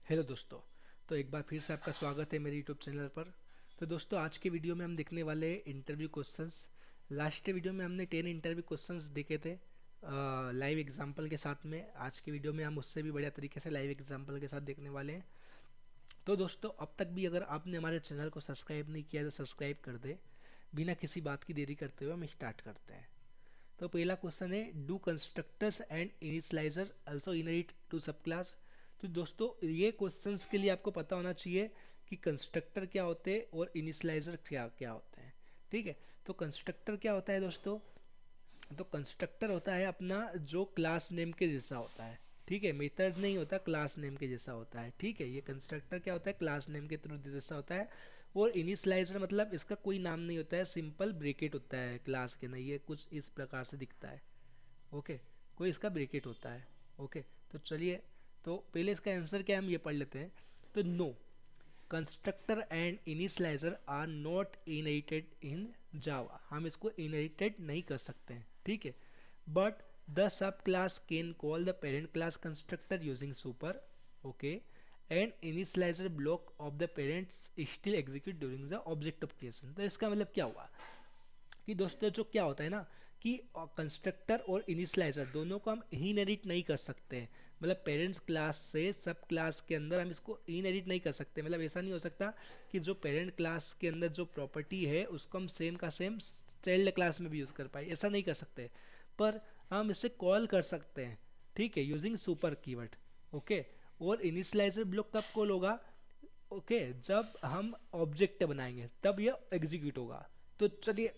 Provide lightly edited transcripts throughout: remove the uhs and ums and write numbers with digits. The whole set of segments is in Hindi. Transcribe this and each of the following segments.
हेलो दोस्तों। तो एक बार फिर से आपका स्वागत है मेरे यूट्यूब चैनल पर। तो दोस्तों, आज के वीडियो में हम देखने वाले हैं इंटरव्यू क्वेश्चंस। लास्ट वीडियो में हमने 10 इंटरव्यू क्वेश्चंस देखे थे लाइव एग्जांपल के साथ में। आज के वीडियो में हम उससे भी बढ़िया तरीके से लाइव एग्जांपल के साथ देखने वाले हैं। तो दोस्तों, अब तक भी अगर आपने हमारे चैनल को सब्सक्राइब नहीं किया तो सब्सक्राइब कर दे। बिना किसी बात की देरी करते हुए हम स्टार्ट करते हैं। तो पहला क्वेश्चन है, do constructors and initialiser also inherit to sub class. तो दोस्तों, ये क्वेश्चंस के लिए आपको पता होना चाहिए कि कंस्ट्रक्टर क्या होते हैं और इनिशियलाइजर क्या क्या होते हैं। ठीक है। तो कंस्ट्रक्टर क्या होता है दोस्तों? तो कंस्ट्रक्टर होता है अपना जो क्लास नेम के जैसा होता है। ठीक है, मेथड नहीं होता, क्लास नेम के जैसा होता है। ठीक है, ये कंस्ट्रक्टर क्या होता है? क्लास नेम के थ्रू जैसा होता है। और इनिशियलाइजर मतलब इसका कोई नाम नहीं होता है, सिंपल ब्रेकेट होता है क्लास के अंदर। ये कुछ इस प्रकार से दिखता है। ओके, कोई इसका ब्रेकेट होता है। ओके, तो चलिए, तो पहले इसका आंसर क्या है हम ये पढ़ लेते हैं। तो no, constructor and initialiser are not inherited in Java. हम इसको इनहेरिटेड नहीं कर सकते हैं। ठीक है, but the sub class can call the parent class constructor using super. Okay, and initialiser block of the parents still execute during the object of creation. तो इसका मतलब क्या हुआ कि दोस्तों, जो क्या होता है ना कि कंस्ट्रक्टर और इनिशियलाइजर दोनों को हम इनहेरिट नहीं कर सकते हैं। मतलब पेरेंट्स क्लास से सब क्लास के अंदर हम इसको इनहेरिट नहीं कर सकते। मतलब ऐसा नहीं हो सकता कि जो पेरेंट क्लास के अंदर जो प्रॉपर्टी है उसको हम सेम का सेम चाइल्ड क्लास में भी यूज़ कर पाए, ऐसा नहीं कर सकते। पर हम इसे कॉल कर सकते हैं। ठीक है, यूजिंग सुपर कीवर्ड। ओके, और इनिशियलाइजर ब्लॉक कब कॉल होगा? ओके, जब हम ऑब्जेक्ट बनाएंगे तब यह एग्जीक्यूट होगा। तो चलिए,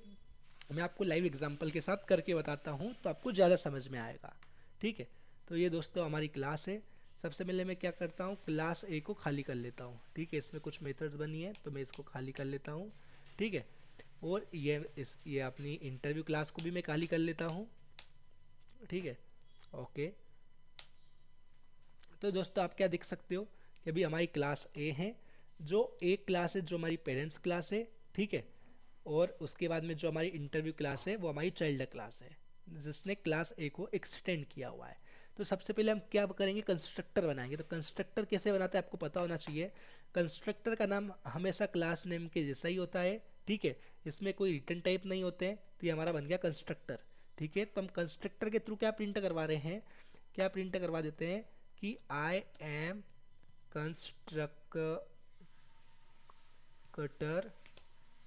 मैं आपको लाइव एग्जांपल के साथ करके बताता हूँ तो आपको ज़्यादा समझ में आएगा। ठीक है, तो ये दोस्तों हमारी क्लास है। सबसे पहले मैं क्या करता हूँ, क्लास ए को खाली कर लेता हूँ। ठीक है, इसमें कुछ मेथड्स बनी है तो मैं इसको खाली कर लेता हूँ। ठीक है, और ये अपनी इंटरव्यू क्लास को भी मैं खाली कर लेता हूँ। ठीक है, ओके। तो दोस्तों, आप क्या देख सकते हो कि अभी हमारी क्लास ए है। जो ए क्लास है जो हमारी पेरेंट्स क्लास है। ठीक है, और उसके बाद में जो हमारी इंटरव्यू क्लास है वो हमारी चाइल्ड क्लास है, जिसने क्लास ए को एक्सटेंड किया हुआ है। तो सबसे पहले हम क्या करेंगे, कंस्ट्रक्टर बनाएंगे। तो कंस्ट्रक्टर कैसे बनाते हैं आपको पता होना चाहिए। कंस्ट्रक्टर का नाम हमेशा क्लास नेम के जैसा ही होता है। ठीक है, इसमें कोई रिटर्न टाइप नहीं होते हैं, तो ये हमारा बन गया कंस्ट्रक्टर। ठीक है, तो हम कंस्ट्रक्टर के थ्रू क्या प्रिंट करवा रहे हैं, क्या प्रिंट करवा देते हैं कि आई am constructor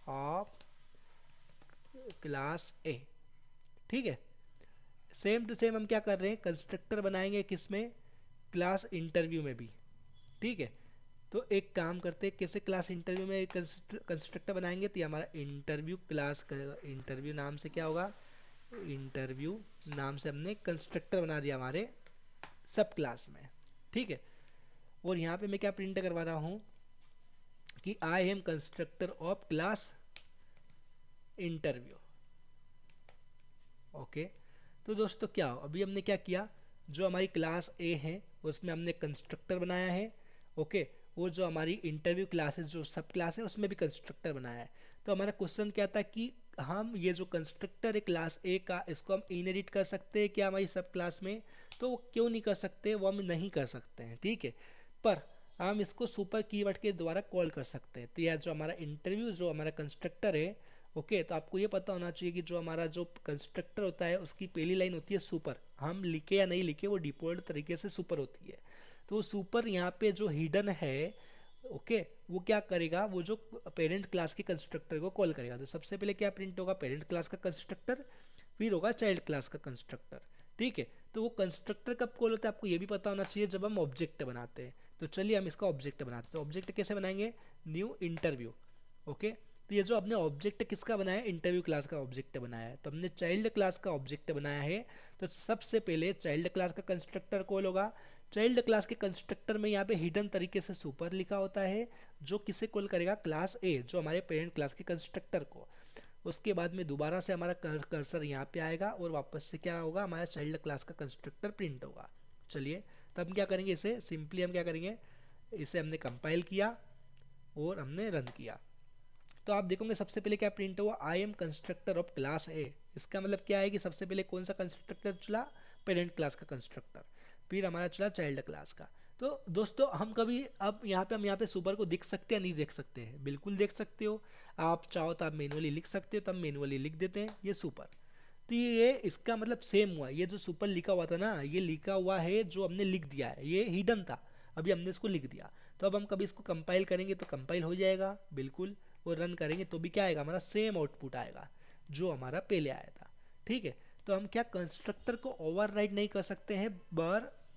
of class A. ठीक है, सेम टू सेम हम क्या कर रहे हैं, कंस्ट्रक्टर बनाएंगे किसमें, क्लास इंटरव्यू में भी। ठीक है, तो एक काम करते हैं, कैसे क्लास इंटरव्यू में कंस्ट्रक्टर बनाएंगे, तो ये हमारा इंटरव्यू क्लास का इंटरव्यू नाम से क्या होगा, इंटरव्यू नाम से हमने कंस्ट्रक्टर बना दिया हमारे सब क्लास में। ठीक है, और यहाँ पे मैं क्या प्रिंट करवा रहा हूँ कि आई am constructor of class interview. Okay, तो दोस्तों क्या अभी हमने क्या किया, जो हमारी क्लास ए है उसमें हमने कंस्ट्रक्टर बनाया है। ओके, वो जो हमारी इंटरव्यू क्लासेस जो सब क्लास है उसमें भी कंस्ट्रक्टर बनाया है। तो हमारा क्वेश्चन क्या था कि हम ये जो कंस्ट्रक्टर है क्लास ए का, इसको हम इनहेरिट कर सकते हैं क्या हमारी सब क्लास में? तो वो क्यों नहीं कर सकते, वो हम नहीं कर सकते हैं। ठीक है, पर हम इसको सुपर कीवर्ड के द्वारा कॉल कर सकते हैं। तो यह जो हमारा इंटरव्यू जो हमारा कंस्ट्रक्टर है, ओके, तो आपको ये पता होना चाहिए कि जो हमारा जो कंस्ट्रक्टर होता है उसकी पहली लाइन होती है सुपर। हम लिखे या नहीं लिखे, वो डिफॉल्ट तरीके से सुपर होती है। तो वो सुपर यहाँ पे जो हिडन है, ओके, वो क्या करेगा, वो जो पेरेंट क्लास के कंस्ट्रक्टर को कॉल करेगा। तो सबसे पहले क्या प्रिंट होगा, पेरेंट क्लास का कंस्ट्रक्टर, फिर होगा चाइल्ड क्लास का कंस्ट्रक्टर। ठीक है, तो वो कंस्ट्रक्टर कब कॉल होता है आपको ये भी पता होना चाहिए, जब हम ऑब्जेक्ट बनाते हैं। तो चलिए हम इसका ऑब्जेक्ट बनाते हैं। तो ऑब्जेक्ट कैसे बनाएंगे, न्यू इंटरव्यू। ओके, तो ये जो हमने ऑब्जेक्ट किसका बनाया है, इंटरव्यू क्लास का ऑब्जेक्ट बनाया है। तो हमने चाइल्ड क्लास का ऑब्जेक्ट बनाया है। तो सबसे पहले चाइल्ड क्लास का कंस्ट्रक्टर कॉल होगा। चाइल्ड क्लास के कंस्ट्रक्टर में यहाँ पे हिडन तरीके से सुपर लिखा होता है, जो किसे कॉल करेगा, क्लास ए, जो हमारे पेरेंट क्लास के कंस्ट्रक्टर को। उसके बाद में दोबारा से हमारा कर्सर यहाँ पे आएगा और वापस से क्या होगा, हमारा चाइल्ड क्लास का कंस्ट्रक्टर प्रिंट होगा। चलिए, तब हम क्या करेंगे, इसे सिंपली हम क्या करेंगे, इसे हमने कंपाइल किया और हमने रन किया। तो आप देखोगे सबसे पहले क्या प्रिंट हुआ, आई एम कंस्ट्रक्टर ऑफ क्लास ए। इसका मतलब क्या है कि सबसे पहले कौन सा कंस्ट्रक्टर चला, पेरेंट क्लास का कंस्ट्रक्टर, फिर हमारा चला चाइल्ड क्लास का। तो दोस्तों हम कभी अब यहाँ पे सुपर को देख सकते हैं, नहीं देख सकते हैं? बिल्कुल देख सकते हो। आप चाहो तो आप मैनुअली लिख सकते हो, तो हम मैनुअली लिख देते हैं ये सुपर। तो ये इसका मतलब सेम हुआ, ये जो सुपर लिखा हुआ था ना, ये लिखा हुआ है जो हमने लिख दिया है, ये हिडन था, अभी हमने इसको लिख दिया। तो अब हम कभी इसको कंपाइल करेंगे तो कंपाइल हो जाएगा बिल्कुल, और रन करेंगे तो भी क्या आएगा, हमारा सेम आउटपुट आएगा जो हमारा पहले आया था। ठीक है, तो हम क्या कंस्ट्रक्टर को ओवरराइड नहीं कर सकते हैं,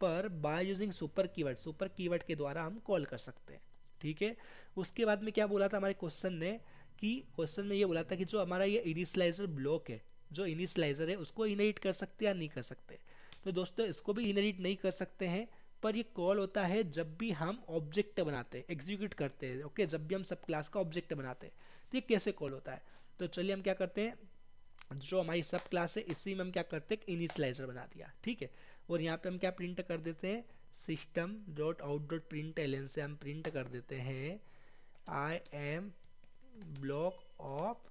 पर बाय यूजिंग सुपर कीवर्ड के द्वारा हम कॉल कर सकते हैं। ठीक है, उसके बाद में क्या बोला था हमारे क्वेश्चन ने, कि क्वेश्चन में ये बोला था कि जो हमारा ये इनिशियलाइजर ब्लॉक है, जो इनिशियलाइजर है उसको इनहेरिट कर सकते या नहीं कर सकते। तो दोस्तों इसको भी इनहेरिट नहीं कर सकते हैं, पर ये कॉल होता है जब भी हम ऑब्जेक्ट बनाते हैं, एग्जीक्यूट करते हैं। ओके, जब भी हम सब क्लास का ऑब्जेक्ट बनाते हैं, तो ये कैसे कॉल होता है। तो चलिए हम क्या करते हैं, जो हमारी सब क्लास है इसी में हम क्या करते हैं, इनिशियलाइजर बना दिया। ठीक है, और यहाँ पे हम क्या प्रिंट कर देते हैं, system dot out dot println से हम प्रिंट कर देते हैं I am block of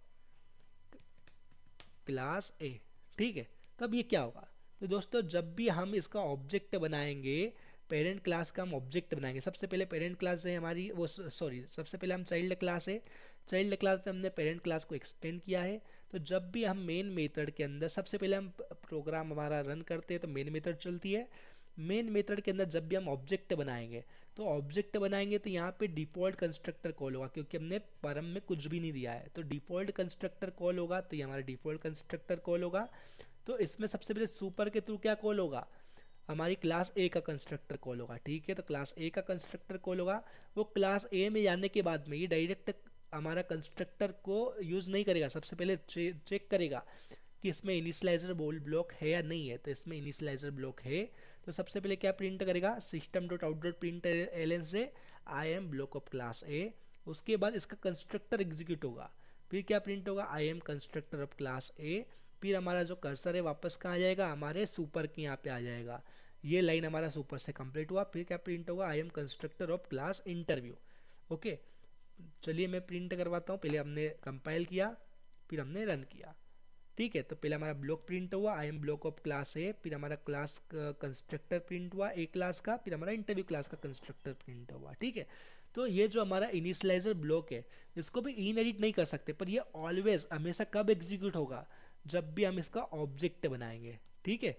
class A. ठीक है, तो अब ये क्या होगा, तो दोस्तों जब भी हम इसका ऑब्जेक्ट बनाएंगे, पेरेंट क्लास का हम ऑब्जेक्ट बनाएंगे, सबसे पहले पेरेंट क्लास है हमारी, वो सॉरी सबसे पहले हम चाइल्ड क्लास है, चाइल्ड क्लास में हमने पेरेंट क्लास को एक्सटेंड किया है। तो जब भी हम मेन मेथड के अंदर, सबसे पहले हम प्रोग्राम हमारा रन करते हैं तो मेन मेथड चलती है, मेन मेथड के अंदर जब भी हम ऑब्जेक्ट बनाएंगे, तो ऑब्जेक्ट बनाएंगे तो यहाँ पे डिफॉल्ट कंस्ट्रक्टर कॉल होगा, क्योंकि हमने परम में कुछ भी नहीं दिया है, तो डिफॉल्ट कंस्ट्रक्टर कॉल होगा, तो ये हमारा डिफॉल्ट कंस्ट्रक्टर कॉल होगा। तो इसमें सबसे पहले सुपर के थ्रू क्या कॉल होगा, हमारी क्लास ए का कंस्ट्रक्टर कॉल होगा। ठीक है, तो क्लास ए का कंस्ट्रक्टर कॉल होगा, वो क्लास ए में जाने के बाद में ये डायरेक्ट हमारा कंस्ट्रक्टर को यूज़ नहीं करेगा, सबसे पहले चेक करेगा कि इसमें इनिशियलाइजर ब्लॉक है या नहीं है। तो इसमें इनिशियलाइजर ब्लॉक है, तो सबसे पहले क्या प्रिंट करेगा, system dot out dot println से I am block of class A. उसके बाद इसका कंस्ट्रक्टर एग्जीक्यूट होगा, फिर क्या प्रिंट होगा, आई एम कंस्ट्रक्टर ऑफ क्लास ए। फिर हमारा जो कर्सर है वापस कहाँ आ जाएगा, हमारे सुपर के यहाँ पे आ जाएगा। ये लाइन हमारा सुपर से कंप्लीट हुआ, फिर क्या प्रिंट होगा, आई am constructor of class interview. Okay, चलिए मैं प्रिंट करवाता हूँ, पहले हमने कंपाइल किया फिर हमने रन किया। ठीक है, तो पहले हमारा ब्लॉक प्रिंट हुआ, आई एम ब्लॉक ऑफ क्लास ए, फिर हमारा क्लास कंस्ट्रक्टर प्रिंट हुआ ए क्लास का, फिर हमारा इंटरव्यू क्लास का कंस्ट्रक्टर प्रिंट हुआ। ठीक है, तो ये जो हमारा इनिशियलाइजर ब्लॉक है, इसको भी इनहेरिट नहीं कर सकते, पर ये ऑलवेज हमेशा कब एग्जीक्यूट होगा, जब भी हम इसका ऑब्जेक्ट बनाएंगे। ठीक है,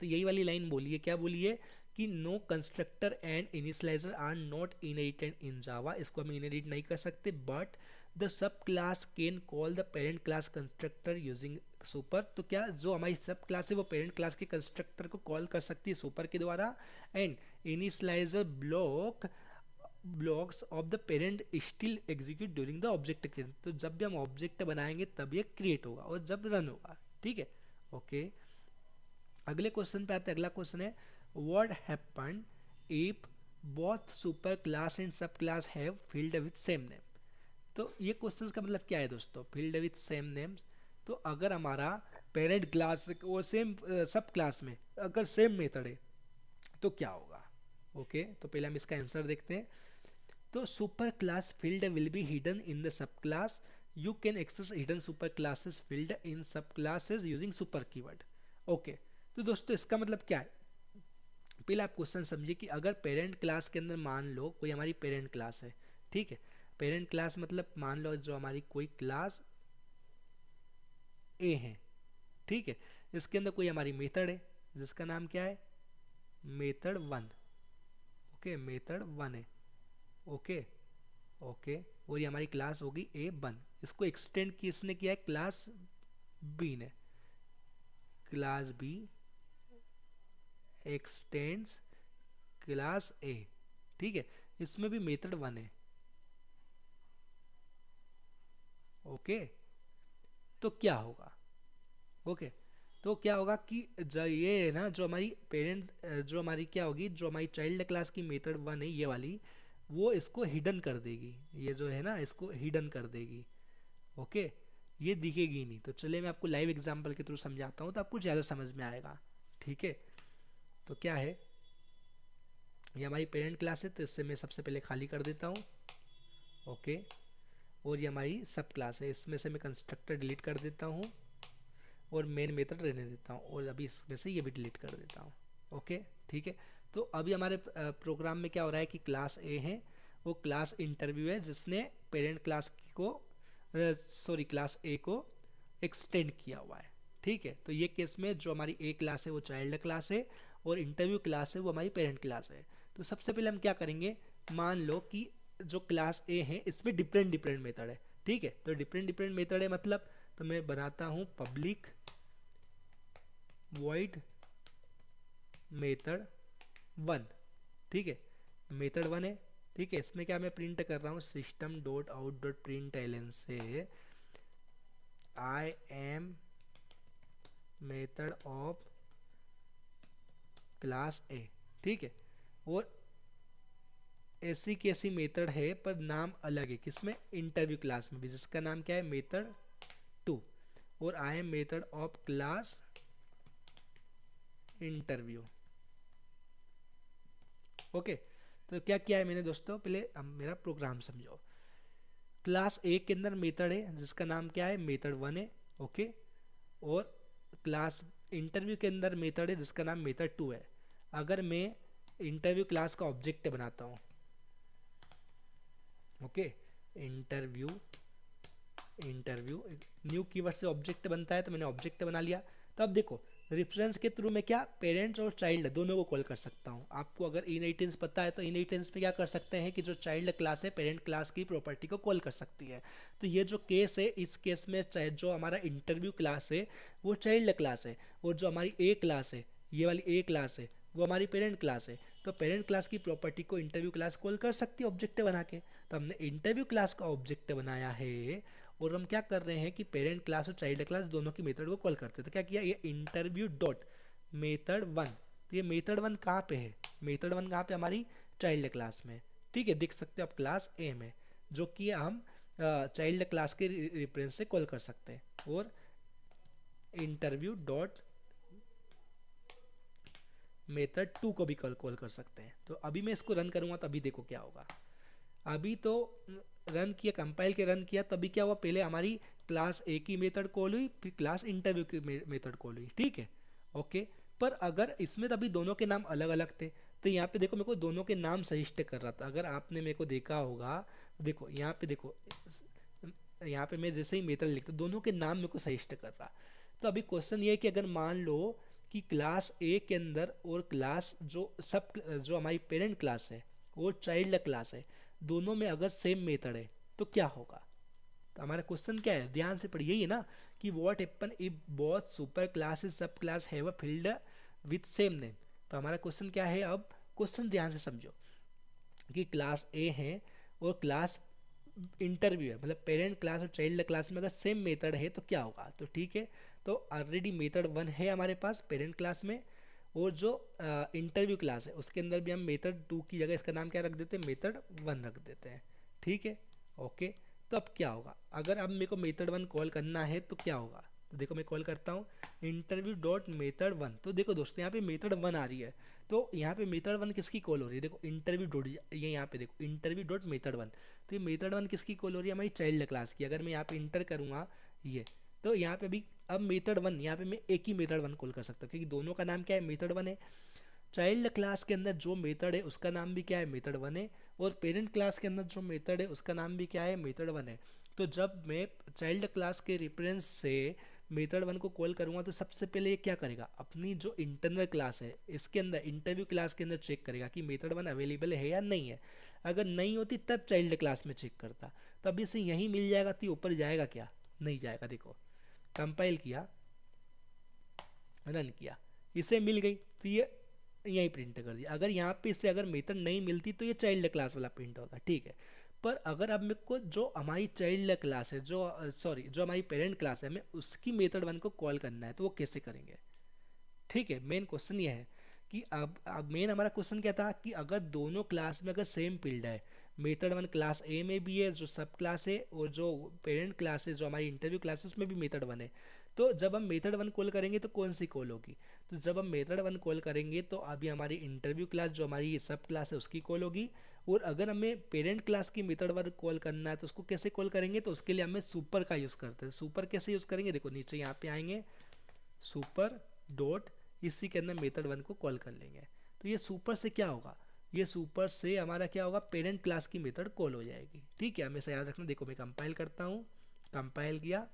तो यही वाली लाइन बोली है, क्या बोली है कि no constructor and initialiser are not inherited in Java, इसको हम इनहेरिट नहीं कर सकते, but the sub class can call the parent class constructor using super. तो क्या जो हमारी सब क्लास है वो पेरेंट क्लास के कंस्ट्रक्टर को कॉल कर सकती है सुपर के द्वारा, and initialiser blocks of the parent still execute during the object create. तो जब भी हम ऑब्जेक्ट बनाएंगे तब ये क्रिएट होगा और जब रन होगा। ठीक है, ओके, अगले क्वेश्चन पे आते हैं। अगला क्वेश्चन है what happen if both super class and sub class have field with same name. तो ये क्वेश्चन का मतलब क्या है दोस्तों, फील्ड विद सेम नेम्स। तो अगर हमारा पेरेंट क्लास और सेम सब क्लास में अगर सेम मेथड है तो क्या होगा। ओके, तो पहले हम इसका आंसर देखते हैं। तो super class field will be hidden in the sub class, you can access hidden super classes field in sub classes using super keyword. Okay, तो दोस्तों इसका मतलब क्या है, पहले आप क्वेश्चन समझिए कि अगर पेरेंट क्लास के अंदर मान लो कोई हमारी पेरेंट क्लास है। ठीक है, पेरेंट क्लास मतलब मान लो जो हमारी कोई क्लास ए है। ठीक है, इसके अंदर कोई हमारी मेथड है जिसका नाम क्या है, method one. Okay, method one है। ओके ओके, और ये हमारी क्लास होगी ए वन, इसको एक्सटेंड किसने किया है, क्लास बी ने। Class B extends class A. ठीक है, इसमें भी मेथड वन है। ओके, तो क्या होगा, ओके, तो क्या होगा कि जो ये है ना, जो हमारी पेरेंट जो हमारी क्या होगी, जो हमारी चाइल्ड क्लास की मेथड वन है ये वाली, वो इसको हिडन कर देगी, ये जो है ना इसको हिडन कर देगी। ओके, ये दिखेगी नहीं। तो चलिए मैं आपको लाइव एग्जांपल के थ्रू समझाता हूँ तो आपको ज़्यादा समझ में आएगा। ठीक है, तो क्या है, ये हमारी पेरेंट क्लास है तो इससे मैं सबसे पहले खाली कर देता हूँ। ओके, और ये हमारी सब क्लास है, इसमें से मैं कंस्ट्रक्टर डिलीट कर देता हूँ और मेन मेथड रहने देता हूँ, और अभी इसमें से ये भी डिलीट कर देता हूँ। ओके, ठीक है, तो अभी हमारे प्रोग्राम में क्या हो रहा है कि क्लास ए है, वो क्लास इंटरव्यू है जिसने पेरेंट क्लास को क्लास ए को एक्सटेंड किया हुआ है। ठीक है, तो ये केस में जो हमारी ए क्लास है वो चाइल्ड क्लास है और इंटरव्यू क्लास है वो हमारी पेरेंट क्लास है। तो सबसे पहले हम क्या करेंगे, मान लो कि जो क्लास ए है इसमें डिफरेंट डिफरेंट मेथड है। ठीक है, तो डिफरेंट डिफरेंट मेथड है मतलब, तो मैं बनाता हूँ पब्लिक वॉइड मेथड 1। ठीक है, मेथड 1 है। ठीक है, इसमें क्या मैं प्रिंट कर रहा हूँ, system dot out dot println से I am method of class A. ठीक है, और ऐसी की ऐसी मेथड है पर नाम अलग है, किसमें, इंटरव्यू क्लास में भी, जिसका नाम क्या है, मेथड 2। और आई am method of class interview. Okay, तो क्या किया है मैंने दोस्तों, पहले हम मेरा प्रोग्राम समझो। क्लास ए के अंदर मेथड है जिसका नाम क्या है, मेथड 1 है। ओके, और क्लास इंटरव्यू के अंदर मेथड है जिसका नाम मेथड 2 है। अगर मैं इंटरव्यू क्लास का ऑब्जेक्ट बनाता हूँ, ओके, इंटरव्यू न्यू कीवर्ड से ऑब्जेक्ट बनता है, तो मैंने ऑब्जेक्ट बना लिया। तो अब देखो, रेफरेंस के थ्रू मैं क्या पेरेंट्स और चाइल्ड दोनों को कॉल कर सकता हूँ। आपको अगर इनहेरिटेंस पता है तो इनहेरिटेंस में क्या कर सकते हैं कि जो चाइल्ड क्लास है पेरेंट क्लास की प्रॉपर्टी को कॉल कर सकती है। तो ये जो केस है, इस केस में जो हमारा इंटरव्यू क्लास है वो चाइल्ड क्लास है, और जो हमारी ए क्लास है, ये वाली ए क्लास है, वो हमारी पेरेंट क्लास है। तो पेरेंट क्लास की प्रॉपर्टी को इंटरव्यू क्लास कॉल कर सकती है ऑब्जेक्ट बना के। तो हमने इंटरव्यू क्लास का ऑब्जेक्ट बनाया है, और हम क्या कर रहे हैं कि पेरेंट क्लास और चाइल्ड क्लास दोनों की मेथड को कॉल करते हैं। तो क्या किया, ये इंटरव्यू डॉट मेथड 1। तो ये मेथड 1 कहाँ पे है, मेथड 1 कहाँ पे, हमारी चाइल्ड क्लास में। ठीक है, देख सकते हो आप क्लास ए में, जो कि हम चाइल्ड क्लास के रेफरेंस से कॉल कर सकते हैं। और इंटरव्यू डॉट मेथड 2 को भी कॉल कर सकते हैं। तो अभी मैं इसको रन करूँगा तो अभी देखो क्या होगा। अभी तो रन किया, कंपाइल के रन किया, तभी क्या हुआ, पहले हमारी क्लास ए की मेथड कॉल हुई, फिर क्लास इंटरव्यू की मेथड कॉल हुई। ठीक है, ओके। पर अगर इसमें तभी दोनों के नाम अलग अलग थे, तो यहाँ पे देखो मेरे को दोनों के नाम सजेस्ट कर रहा था। अगर आपने मेरे को देखा होगा, देखो यहाँ पे देखो, यहाँ पे मैं जैसे ही मेथड लिखता दोनों के नाम मेरे को सजेस्ट कर रहा। तो अभी क्वेश्चन ये है कि अगर मान लो कि क्लास ए के अंदर और क्लास जो हमारी पेरेंट क्लास है और चाइल्ड क्लास है, दोनों में अगर सेम मेथड है तो क्या होगा। तो हमारा क्वेश्चन क्या है, ध्यान से पढ़िए, यही है ना कि what happen if both super classes sub class have a field with same name. तो हमारा क्वेश्चन क्या है, अब क्वेश्चन ध्यान से समझो कि क्लास ए है और क्लास इंटरव्यू है, मतलब पेरेंट क्लास और चाइल्ड क्लास में अगर सेम मेथड है तो क्या होगा। तो ठीक है, तो ऑलरेडी मेथड 1 है हमारे पास पेरेंट क्लास में, और जो इंटरव्यू क्लास है उसके अंदर भी हम मेथड 2 की जगह इसका नाम क्या रख देते हैं, मेथड 1 रख देते हैं। ठीक है, ओके। तो अब क्या होगा, अगर अब मेरे को मेथड 1 कॉल करना है तो क्या होगा। तो देखो मैं कॉल करता हूँ इंटरव्यू डॉट मेथड 1। तो देखो दोस्तों यहाँ पे मेथड 1 आ रही है, तो यहाँ पे मेथड 1 किसकी कॉल हो रही है, देखो इंटरव्यू डॉट, ये यहाँ पे देखो इंटरव्यू डॉट मेथड 1। तो ये मेथड 1 किसकी कॉल हो रही है, हमारी चाइल्ड क्लास की। अगर मैं यहाँ पे इंटर करूँगा ये, तो यहाँ पे भी अब मेथड 1, यहाँ पे मैं एक ही मेथड 1 कॉल कर सकता हूँ, क्योंकि दोनों का नाम क्या है, मेथड 1 है। चाइल्ड क्लास के अंदर जो मेथड है उसका नाम भी क्या है, मेथड 1 है। और पेरेंट क्लास के अंदर जो मेथड है उसका नाम भी क्या है, मेथड 1 है। तो जब मैं चाइल्ड क्लास के रेफरेंस से मेथड 1 को कॉल करूँगा तो सबसे पहले ये क्या करेगा, अपनी जो इंटरनल क्लास है इसके अंदर इंटरव्यू क्लास के अंदर चेक करेगा कि मेथड 1 अवेलेबल है या नहीं है। अगर नहीं होती तब चाइल्ड क्लास में चेक करता, तब इसे यहीं मिल जाएगा, तो ऊपर जाएगा क्या, नहीं जाएगा। देखो कंपाइल किया, रन किया, इसे मिल गई तो ये यहीं प्रिंट कर दिया। अगर यहाँ पे इससे अगर मेथड नहीं मिलती तो ये चाइल्ड क्लास वाला प्रिंट होगा। ठीक है, पर अगर अब मेरे को जो हमारी चाइल्ड क्लास है, जो हमारी पेरेंट क्लास है, हमें उसकी मेथड 1 को कॉल करना है, तो वो कैसे करेंगे। ठीक है, मेन क्वेश्चन ये है कि अब मेन हमारा क्वेश्चन क्या था कि अगर दोनों क्लास में अगर सेम फील्ड है, मेथड 1 क्लास ए में भी है जो सब क्लास है, और जो पेरेंट क्लास है जो हमारी इंटरव्यू क्लास है उसमें भी मेथड 1 है, तो जब हम मेथड 1 कॉल करेंगे तो कौन सी कॉल होगी। तो जब हम मेथड 1 कॉल करेंगे तो अभी हमारी इंटरव्यू क्लास जो हमारी सब क्लास है उसकी कॉल होगी। और अगर हमें पेरेंट क्लास की मेथड 1 कॉल करना है तो उसको कैसे कॉल करेंगे, तो उसके लिए हमें सुपर का यूज़ करते हैं। सुपर कैसे यूज़ करेंगे, देखो नीचे यहाँ पे आएंगे, सुपर डॉट, इसी के अंदर मेथड 1 को कॉल कर लेंगे। तो ये सुपर से क्या होगा, ये सुपर से हमारा क्या होगा, पेरेंट क्लास की मेथड कॉल हो जाएगी। ठीक है, हमेशा याद रखना। देखो मैं कंपाइल करता हूँ, कंपाइल किया,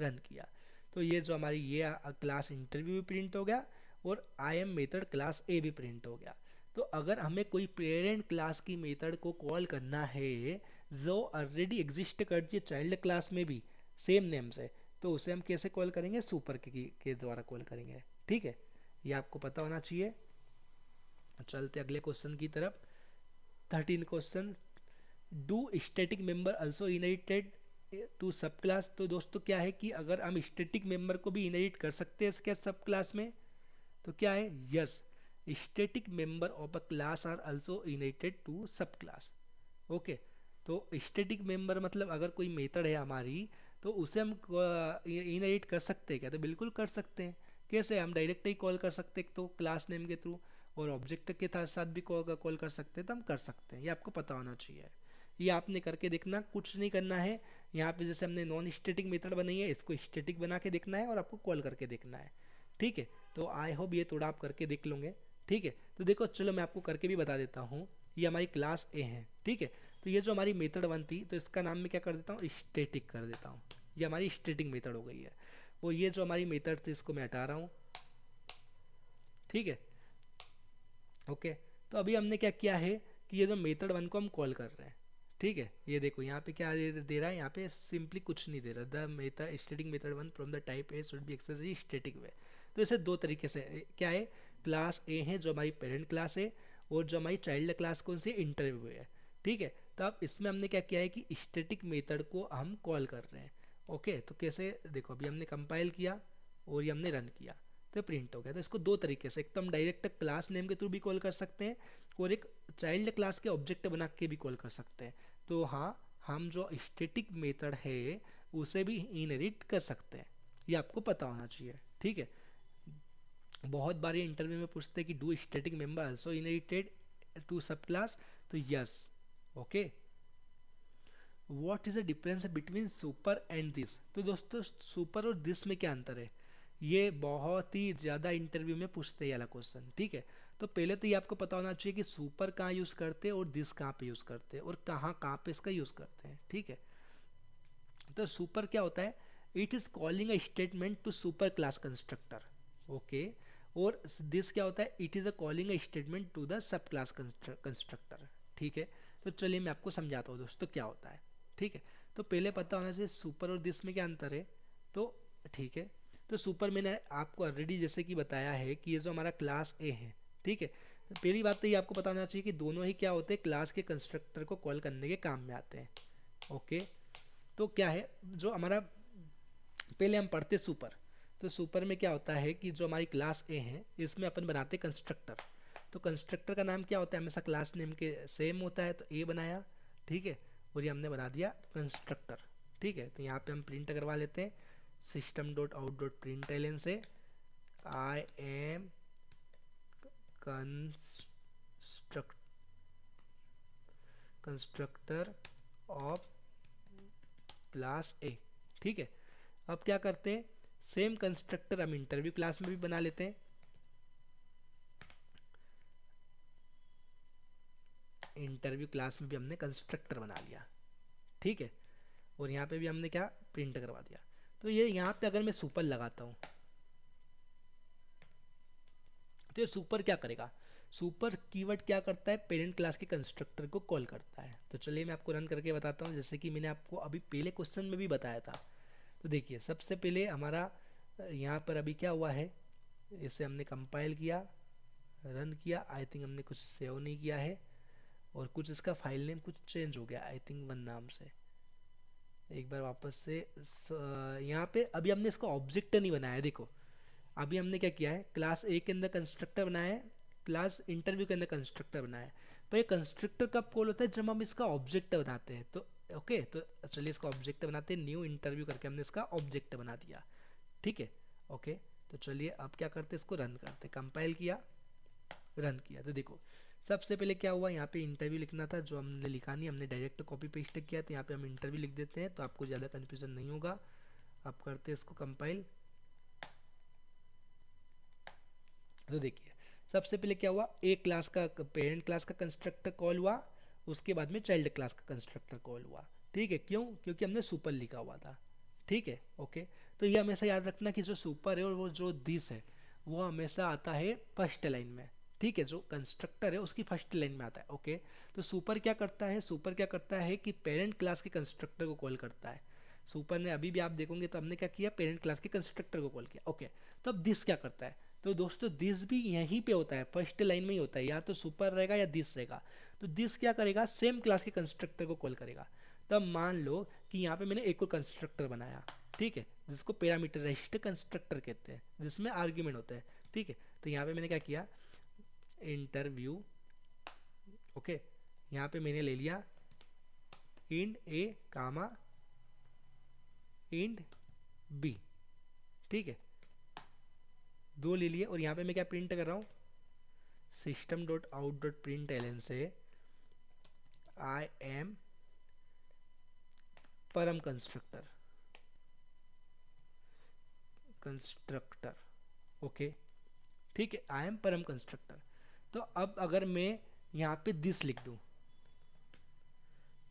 रन किया, तो ये जो हमारी ये क्लास इंटरव्यू भी प्रिंट हो गया और आई एम मेथड क्लास ए भी प्रिंट हो गया। तो अगर हमें कोई पेरेंट क्लास की मेथड को कॉल करना है जो ऑलरेडी एग्जिस्ट करती है चाइल्ड क्लास में भी सेम नेम से, तो उसे हम कैसे कॉल करेंगे, सुपर के द्वारा कॉल करेंगे। ठीक है, ये आपको पता होना चाहिए। चलते अगले क्वेश्चन की तरफ। 13 question, do static member also inherited to sub class. तो दोस्तों क्या है कि अगर हम स्टैटिक मेंबर को भी इनहेरिट कर सकते हैं क्या सब क्लास में, तो क्या है, yes, static member of a class are also inherited to sub class. Okay, तो स्टैटिक मेंबर मतलब अगर कोई मेथड है हमारी तो उसे हम इनहेरिट कर सकते हैं क्या, तो बिल्कुल कर सकते हैं। कैसे, हम डायरेक्ट ही कॉल कर सकते हैं तो क्लास नेम के थ्रू, और ऑब्जेक्ट के साथ भी कॉल कर सकते हैं, तो हम कर सकते हैं। ये आपको पता होना चाहिए। ये आपने करके देखना, कुछ नहीं करना है। यहाँ पे जैसे हमने नॉन स्टैटिक मेथड बनाई है, इसको स्टैटिक बना के देखना है और आपको कॉल करके देखना है। ठीक है, तो आई होप ये थोड़ा आप करके देख लोगे। ठीक है, तो देखो चलो मैं आपको करके भी बता देता हूँ। ये हमारी क्लास ए है। ठीक है, तो ये जो हमारी मेथड वन थी, तो इसका नाम मैं क्या कर देता हूँ, स्टैटिक कर देता हूँ। ये हमारी स्टैटिक मेथड हो गई है। और ये जो हमारी मेथड थी इसको मैं हटा रहा हूँ। ठीक है, ओके, तो अभी हमने क्या किया है कि ये जो मेथड वन को हम कॉल कर रहे हैं। ठीक है, ये देखो यहाँ पे क्या दे रहा है, यहाँ पे सिंपली कुछ नहीं दे रहा, the method static method one from the type A should be access in static way. तो इसे दो तरीके से क्या है, क्लास ए है जो हमारी पेरेंट क्लास है, और जो हमारी चाइल्ड क्लास कौन सी, इंटरव्यू है। ठीक है, तो अब इसमें हमने क्या किया है कि स्टैटिक मेथड को हम कॉल कर रहे हैं। ओके, तो कैसे, देखो अभी हमने कंपाइल किया और ये हमने रन किया तो प्रिंट हो गया। तो इसको दो तरीके से, एक तो हम डायरेक्ट क्लास नेम के थ्रू भी कॉल कर सकते हैं और एक चाइल्ड क्लास के ऑब्जेक्ट बना के भी कॉल कर सकते हैं। तो हाँ, हम जो स्टैटिक मेथड है उसे भी इनहेरिट कर सकते हैं, ये आपको पता होना चाहिए। ठीक है, बहुत बार ये इंटरव्यू में पूछते हैं कि do static member also inherited to sub class, तो yes. Okay, what is the difference between super and this. तो दोस्तों सुपर और दिस में क्या अंतर है, ये बहुत ही ज़्यादा इंटरव्यू में पूछते हैं ये वाला क्वेश्चन। ठीक है, तो पहले तो ये आपको पता होना चाहिए कि सुपर कहाँ यूज़ करते हैं और दिस कहाँ पे यूज़ करते हैं और कहाँ कहाँ पे इसका यूज़ करते हैं। ठीक है, तो सुपर क्या होता है, it is calling a statement to super class constructor. Okay, और दिस क्या होता है, it is a calling a statement to the sub class constructor. ठीक है, तो चलिए मैं आपको समझाता हूँ दोस्तों क्या होता है। ठीक है, तो पहले पता होना चाहिए सुपर और दिस में क्या अंतर है। तो ठीक है, तो सुपर मैंने आपको ऑलरेडी जैसे कि बताया है कि ये जो हमारा क्लास ए है। ठीक है, तो पहली बात तो ये आपको पता होना चाहिए कि दोनों ही क्या होते हैं, क्लास के कंस्ट्रक्टर को कॉल करने के काम में आते हैं। ओके, तो क्या है, जो हमारा पहले हम पढ़ते सुपर, तो सुपर में क्या होता है कि जो हमारी क्लास ए है इसमें अपन बनाते कंस्ट्रक्टर। तो कंस्ट्रक्टर का नाम क्या होता है, हमेशा क्लास नेम के सेम होता है, तो ए बनाया। ठीक है, और ये हमने बना दिया कंस्ट्रक्टर। ठीक है, तो यहाँ पे हम प्रिंट करवा लेते हैं system dot out dot println से I am constructor of class A. ठीक है, अब क्या करते हैं, सेम कंस्ट्रक्टर हम इंटरव्यू क्लास में भी बना लेते हैं। इंटरव्यू क्लास में भी हमने कंस्ट्रक्टर बना लिया। ठीक है, और यहाँ पे भी हमने क्या प्रिंट करवा दिया। तो ये यहाँ पे अगर मैं सुपर लगाता हूँ तो ये सुपर क्या करेगा, सुपर कीवर्ड क्या करता है, पेरेंट क्लास के कंस्ट्रक्टर को कॉल करता है। तो चलिए मैं आपको रन करके बताता हूँ, जैसे कि मैंने आपको अभी पहले क्वेश्चन में भी बताया था। तो देखिए सबसे पहले हमारा यहाँ पर अभी क्या हुआ है, इसे हमने कंपाइल किया, रन किया, आई थिंक हमने कुछ सेव नहीं किया है और कुछ इसका फाइल नेम कुछ चेंज हो गया, आई थिंक वन नाम से। एक बार वापस से यहाँ पे अभी हमने इसका ऑब्जेक्ट नहीं बनाया। देखो अभी हमने क्या किया है, क्लास ए के अंदर कंस्ट्रक्टर बनाया है, क्लास इंटरव्यू के अंदर कंस्ट्रक्टर बनाया है। पर ये कंस्ट्रक्टर कब कॉल होता है, जब हम इसका ऑब्जेक्ट बनाते हैं। तो ओके, तो चलिए इसका ऑब्जेक्ट बनाते हैं, न्यू इंटरव्यू करके हमने इसका ऑब्जेक्ट बना दिया। ठीक है, ओके, तो चलिए अब क्या करते हैं, इसको रन करते, कंपाइल किया, रन किया। तो देखो सबसे पहले क्या हुआ, यहाँ पे इंटरव्यू लिखना था, जो हमने लिखा नहीं, हमने डायरेक्ट कॉपी पेस्ट किया, तो यहाँ पे हम इंटरव्यू लिख देते हैं, तो आपको ज़्यादा कन्फ्यूजन नहीं होगा। अब करते हैं इसको कंपाइल। तो देखिए सबसे पहले क्या हुआ, ए क्लास का पेरेंट क्लास का कंस्ट्रक्टर कॉल हुआ, उसके बाद में चाइल्ड क्लास का कंस्ट्रक्टर कॉल हुआ। ठीक है, क्यों? क्योंकि हमने सुपर लिखा हुआ था। ठीक है, ओके। तो ये हमेशा याद रखना कि जो सुपर है और वो जो दिस है वो हमेशा आता है फर्स्ट लाइन में। ठीक है, जो कंस्ट्रक्टर है उसकी फर्स्ट लाइन में आता है। ओके, तो सुपर क्या करता है, सुपर क्या करता है कि पेरेंट क्लास के कंस्ट्रक्टर को कॉल करता है। सुपर ने अभी भी आप देखोगे तो हमने क्या किया, पेरेंट क्लास के कंस्ट्रक्टर को कॉल किया। ओके, तो अब दिस क्या करता है, तो दोस्तों दिस भी यहीं पे होता है, फर्स्ट लाइन में ही होता है, या तो सुपर रहेगा या दिस रहेगा। तो दिस क्या करेगा, सेम क्लास के कंस्ट्रक्टर को कॉल करेगा। तब मान लो कि यहाँ पे मैंने एक और कंस्ट्रक्टर बनाया, ठीक है, जिसको पैरामीटराइज्ड कंस्ट्रक्टर कहते हैं, जिसमें आर्ग्यूमेंट होते हैं। ठीक है, तो यहाँ पे मैंने क्या किया, इंटरव्यू। ओके, यहाँ पे मैंने ले लिया Ind A comma end B. ठीक है, दो ले लिए, और यहाँ पे मैं क्या प्रिंट कर रहा हूँ, system dot out dot print L से आई एम परम कंस्ट्रक्टर कंस्ट्रक्टर। ओके, ठीक है, आई एम परम कंस्ट्रक्टर। तो अब अगर मैं यहाँ पे दिस लिख दूँ,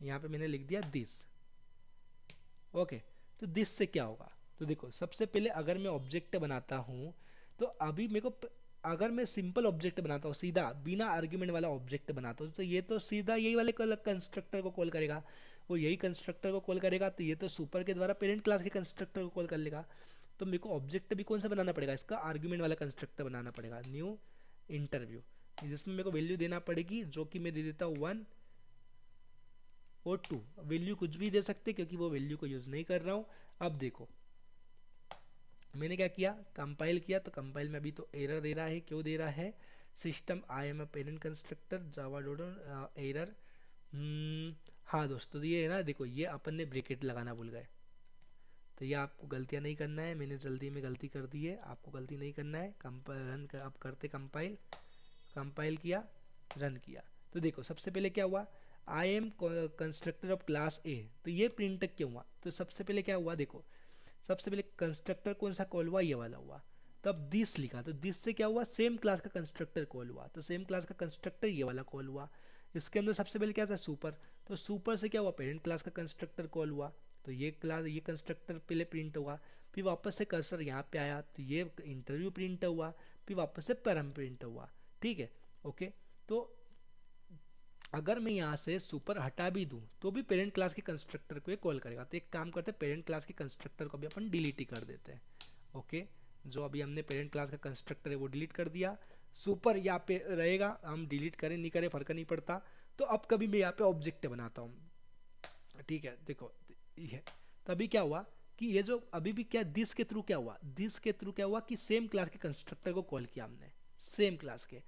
यहाँ पे मैंने लिख दिया दिस। ओके, तो दिस से क्या होगा, तो देखो सबसे पहले अगर मैं ऑब्जेक्ट बनाता हूँ तो अभी मेरे को अगर मैं सिंपल ऑब्जेक्ट बनाता हूँ, सीधा बिना आर्ग्यूमेंट वाला ऑब्जेक्ट बनाता हूँ, तो ये तो सीधा यही वाले कंस्ट्रक्टर को कॉल करेगा, वो यही कंस्ट्रक्टर को कॉल करेगा, तो ये तो सुपर के द्वारा पेरेंट क्लास के कंस्ट्रक्टर को कॉल कर लेगा। तो मेरे को ऑब्जेक्ट भी कौन सा बनाना पड़ेगा, इसका आर्ग्यूमेंट वाला कंस्ट्रक्टर बनाना पड़ेगा, न्यू इंटरव्यू, जिसमें मेरे को वैल्यू देना पड़ेगी, जो कि मैं दे देता हूँ 1 और 2। वैल्यू कुछ भी दे सकते क्योंकि वो वैल्यू को यूज़ नहीं कर रहा हूँ। अब देखो मैंने क्या किया, कंपाइल किया, तो कंपाइल में अभी तो एरर दे रहा है, क्यों दे रहा है, system I am a parent constructor Java dot error. हाँ दोस्तों, ये है ना, देखो ये अपन ने ब्रैकेट लगाना भूल गए, तो ये आपको गलतियाँ नहीं करना है, मैंने जल्दी में गलती कर दी है, आपको गलती नहीं करना है। कंपाइल रन कर, अब करते कंपाइल, कंपाइल किया, रन किया, तो देखो सबसे पहले क्या हुआ, आई एम कंस्ट्रक्टर ऑफ क्लास ए, तो ये प्रिंट क्यों हुआ, तो सबसे पहले क्या हुआ, देखो सबसे पहले कंस्ट्रक्टर कौन सा कॉल हुआ, ये वाला हुआ। तब दिस लिखा, तो दिस से क्या हुआ, सेम क्लास का कंस्ट्रक्टर कॉल हुआ, तो सेम क्लास का कंस्ट्रक्टर ये वाला कॉल हुआ। इसके अंदर सबसे पहले क्या था, सुपर, तो सुपर से क्या हुआ, पेरेंट क्लास का कंस्ट्रक्टर कॉल हुआ, तो ये क्लास ये कंस्ट्रक्टर पहले प्रिंट हुआ, फिर वापस से कर्सर यहाँ पे आया तो ये इंटरव्यू प्रिंट हुआ, फिर वापस से परम प्रिंट हुआ। ठीक है, ओके। तो अगर मैं यहाँ से सुपर हटा भी दूँ तो भी पेरेंट क्लास के कंस्ट्रक्टर को ये कॉल करेगा, तो एक काम करते हैं, पेरेंट क्लास के कंस्ट्रक्टर को भी अपन डिलीट ही कर देते हैं। ओके, जो अभी हमने पेरेंट क्लास का कंस्ट्रक्टर है वो डिलीट कर दिया, सुपर यहाँ पे रहेगा, हम डिलीट करें नहीं करें फर्क नहीं पड़ता। तो अब कभी मैं यहाँ पे ऑब्जेक्ट बनाता हूँ, ठीक है, देखो ये तभी क्या हुआ कि ये जो अभी भी क्या दिस के थ्रू क्या हुआ, दिस के थ्रू क्या हुआ कि सेम क्लास के कंस्ट्रक्टर को कॉल किया हमने, सेम क्लास के।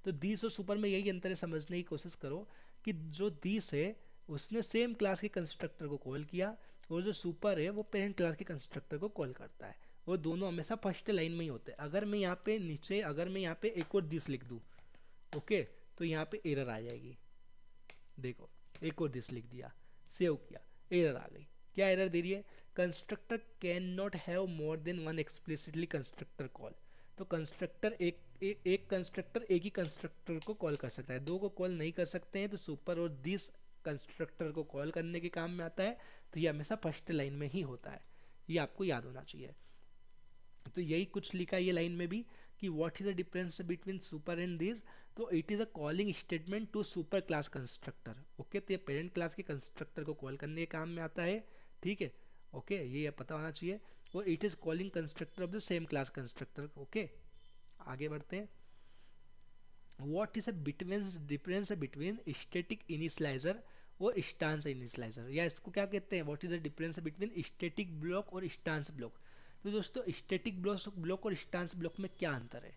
तो दिस और सुपर में यही अंतर है, समझने की कोशिश करो कि जो दिस है उसने सेम क्लास के कंस्ट्रक्टर को कॉल किया, और जो सुपर है वो पेरेंट क्लास के कंस्ट्रक्टर को कॉल करता है, वो दोनों हमेशा फर्स्ट लाइन में ही होते हैं। अगर मैं यहाँ पे नीचे, अगर मैं यहाँ पे एक और दिस लिख दूँ, ओके, तो यहाँ पे एरर आ जाएगी, देखो एक और दिस लिख दिया, सेव किया, एरर आ गई। क्या एरर दे रही है, constructor can not have more than one explicitly constructor call. तो कंस्ट्रक्टर एक कंस्ट्रक्टर एक ही कंस्ट्रक्टर को कॉल कर सकता है, दो को कॉल नहीं कर सकते हैं। तो सुपर और दिस कंस्ट्रक्टर को कॉल करने के काम में आता है, तो ये हमेशा फर्स्ट लाइन में ही होता है, ये आपको याद होना चाहिए। तो यही कुछ लिखा है ये लाइन में भी कि what is the difference between super and this, तो it is a calling statement to super class constructor. Okay, तो ये पेरेंट क्लास के कंस्ट्रक्टर को कॉल करने के काम में आता है। ठीक है, ओके, ये पता होना चाहिए। और it is calling constructor of the same class constructor. Okay, आगे बढ़ते हैं। What is a difference between static initialiser और स्टांस इनिशियलाइजर, या इसको क्या कहते हैं, what is the difference between static block और स्टांस ब्लॉक। तो दोस्तों स्टैटिक ब्लॉक और स्टांस ब्लॉक में क्या अंतर है,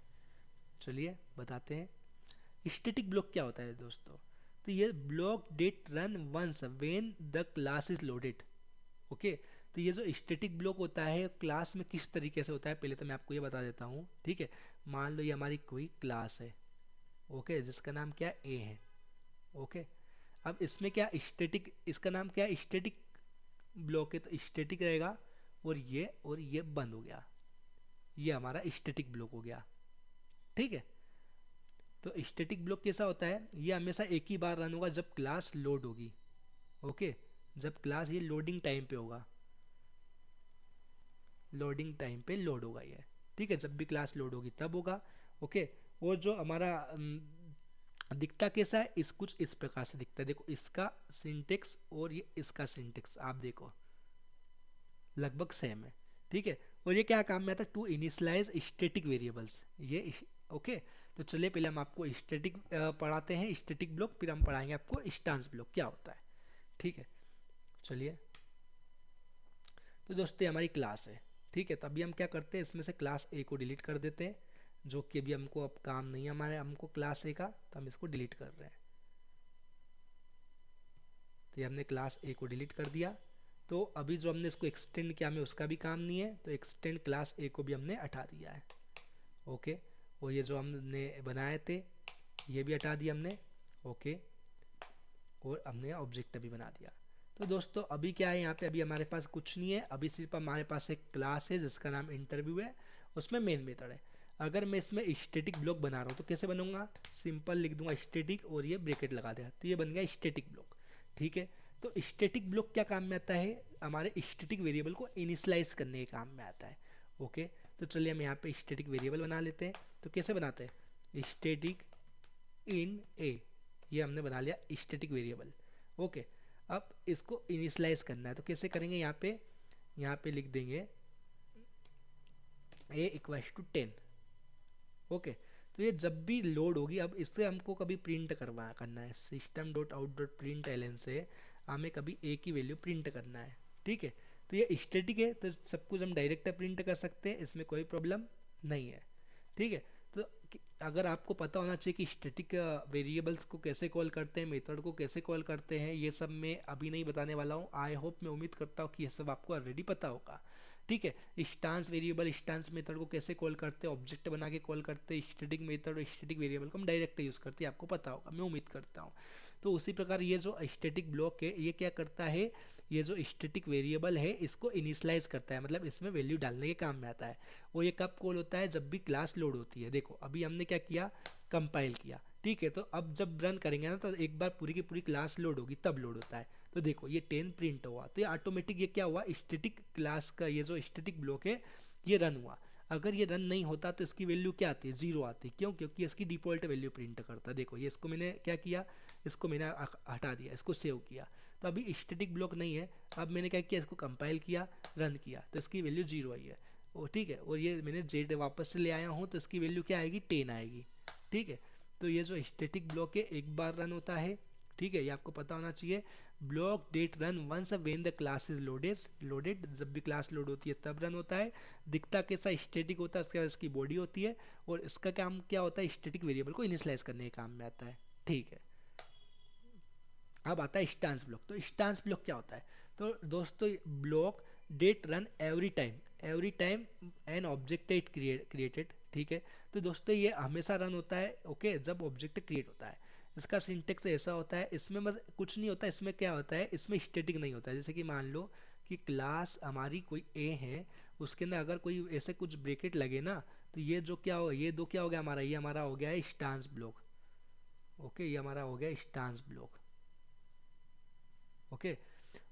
चलिए बताते हैं। स्टैटिक ब्लॉक क्या होता है दोस्तों, तो ये block that run once when the class is loaded. Okay, तो ये जो स्टैटिक ब्लॉक होता है क्लास में किस तरीके से होता है, पहले तो मैं आपको ये बता देता हूँ। ठीक है, मान लो ये हमारी कोई क्लास है, ओके, जिसका नाम क्या ए है। ओके, अब इसमें क्या स्टैटिक, इसका नाम क्या है, स्टैटिक ब्लॉक है, तो स्टैटिक रहेगा, और ये बंद हो गया, ये हमारा स्टैटिक ब्लॉक हो गया। ठीक है, तो स्टैटिक ब्लॉक कैसा होता है, ये हमेशा एक ही बार रन होगा जब क्लास लोड होगी। ओके, जब क्लास ये लोडिंग टाइम पे होगा, लोडिंग टाइम पे लोड होगा ये, ठीक है, जब भी क्लास लोड होगी तब होगा। ओके, और जो हमारा दिखता कैसा है, इस कुछ इस प्रकार से दिखता है। देखो इसका सिंटेक्स और ये इसका सिंटेक्स आप देखो लगभग सेम है, ठीक है। और ये क्या काम में आता है, टू इनिशियलाइज स्टैटिक वेरिएबल्स, ये ओके। तो चलिए पहले हम आपको स्टैटिक पढ़ाते हैं, स्टैटिक ब्लॉक, फिर हम पढ़ाएंगे आपको इंस्टेंस ब्लॉक क्या होता है, ठीक है। चलिए, तो दोस्तों हमारी क्लास है, ठीक है। तो अभी हम क्या करते हैं, इसमें से क्लास ए को डिलीट कर देते हैं, जो कि अभी हमको अब काम नहीं है हमारे, हमको क्लास ए का, तो हम इसको डिलीट कर रहे हैं। तो ये हमने क्लास ए को डिलीट कर दिया। तो अभी जो हमने इसको एक्सटेंड किया, हमें उसका भी काम नहीं है, तो एक्सटेंड क्लास ए को भी हमने हटा दिया है। ओके, और ये जो हमने बनाए थे ये भी हटा दिया हमने। ओके, और हमने ऑब्जेक्ट भी बना दिया। तो दोस्तों अभी क्या है यहाँ पे, अभी हमारे पास कुछ नहीं है, अभी सिर्फ हमारे पास एक क्लास है जिसका नाम इंटरव्यू है, उसमें मेन मेथड है। अगर मैं इसमें स्टैटिक ब्लॉक बना रहा हूँ तो कैसे बनूंगा, सिंपल लिख दूंगा स्टैटिक और ये ब्रैकेट लगा दिया, तो ये बन गया स्टैटिक ब्लॉक, ठीक है। तो स्टैटिक ब्लॉक क्या काम में आता है, हमारे स्टैटिक वेरिएबल को इनिशियलाइज करने के काम में आता है। ओके, तो चलिए हम यहाँ पे स्टैटिक वेरिएबल बना लेते हैं। तो कैसे बनाते हैं, स्टैटिक इन ए, ये हमने बना लिया स्टैटिक वेरिएबल। ओके, अब इसको इनिशियलाइज करना है, तो कैसे करेंगे, यहाँ पे लिख देंगे a इक्वल्स टू 10। ओके, तो ये जब भी लोड होगी, अब इससे हमको कभी प्रिंट करना है, system dot out dot println से हमें कभी a की वैल्यू प्रिंट करना है, ठीक है। तो ये स्टैटिक है, तो सब कुछ हम डायरेक्ट प्रिंट कर सकते हैं, इसमें कोई प्रॉब्लम नहीं है, ठीक है। तो अगर आपको पता होना चाहिए कि स्टैटिक वेरिएबल्स को कैसे कॉल करते हैं, मेथड को कैसे कॉल करते हैं, ये सब मैं अभी नहीं बताने वाला हूँ। आई होप, मैं उम्मीद करता हूँ कि ये सब आपको ऑलरेडी पता होगा, ठीक है। इंस्टेंस वेरिएबल, इंस्टेंस मेथड को कैसे कॉल करते हैं, ऑब्जेक्ट बना के कॉल करते हैं, स्टैटिक मेथड और स्टैटिक वेरिएबल को हम डायरेक्ट यूज़ करते हैं, आपको पता होगा, मैं उम्मीद करता हूँ। तो उसी प्रकार ये जो स्टैटिक ब्लॉक है, ये क्या करता है, ये जो स्टैटिक वेरिएबल है इसको इनिशियलाइज करता है, मतलब इसमें वैल्यू डालने के काम में आता है। और ये कब कॉल होता है, जब भी क्लास लोड होती है। देखो अभी हमने क्या किया, कंपाइल किया, ठीक है। तो अब जब रन करेंगे ना, तो एक बार पूरी की पूरी क्लास लोड होगी तब लोड होता है। तो देखो ये 10 प्रिंट हुआ, तो ये ऑटोमेटिक ये क्या हुआ, स्टैटिक क्लास का ये जो स्टैटिक ब्लॉक है ये रन हुआ। अगर ये रन नहीं होता तो इसकी वैल्यू क्या आती है, 0 आती है। क्यों, क्योंकि इसकी डिफॉल्ट वैल्यू प्रिंट करता है। देखो ये इसको मैंने क्या किया, इसको मैंने हटा दिया, इसको सेव किया, तो अभी स्टैटिक ब्लॉक नहीं है। अब मैंने क्या किया, इसको कंपाइल किया, रन किया, तो इसकी वैल्यू 0 आई है, ओ ठीक है। और ये मैंने जेड वापस से ले आया हूँ, तो इसकी वैल्यू क्या आएगी, 10 आएगी, ठीक है। तो ये जो स्टैटिक ब्लॉक है एक बार रन होता है, ठीक है, ये आपको पता होना चाहिए। Block that run once when the class is loaded, जब भी क्लास लोड होती है तब रन होता है। दिखता कैसा, स्टैटिक होता है, उसके बाद इसकी बॉडी होती है, और इसका काम क्या होता है, स्टैटिक वेरिएबल को इनिशियलाइज करने के काम में आता है, ठीक है। अब आता है इंस्टेंस ब्लॉक। तो इंस्टेंस ब्लॉक क्या होता है, तो दोस्तों block that run every time an object it created, ठीक है। तो दोस्तों ये हमेशा रन होता है, ओके, जब ऑब्जेक्ट क्रिएट होता है। इसका सिंटेक्स ऐसा होता है, इसमें बस कुछ नहीं होता, इसमें क्या होता है, इसमें स्टैटिक नहीं होता है। जैसे कि मान लो कि क्लास हमारी कोई ए है, उसके अंदर अगर कोई ऐसे कुछ ब्रैकेट लगे ना, तो ये जो क्या होगा, ये दो क्या हो गया हमारा, ये हमारा हो गया है इंस्टेंस ब्लॉक, ओके, ये हमारा हो गया इंस्टेंस ब्लॉक, ओके।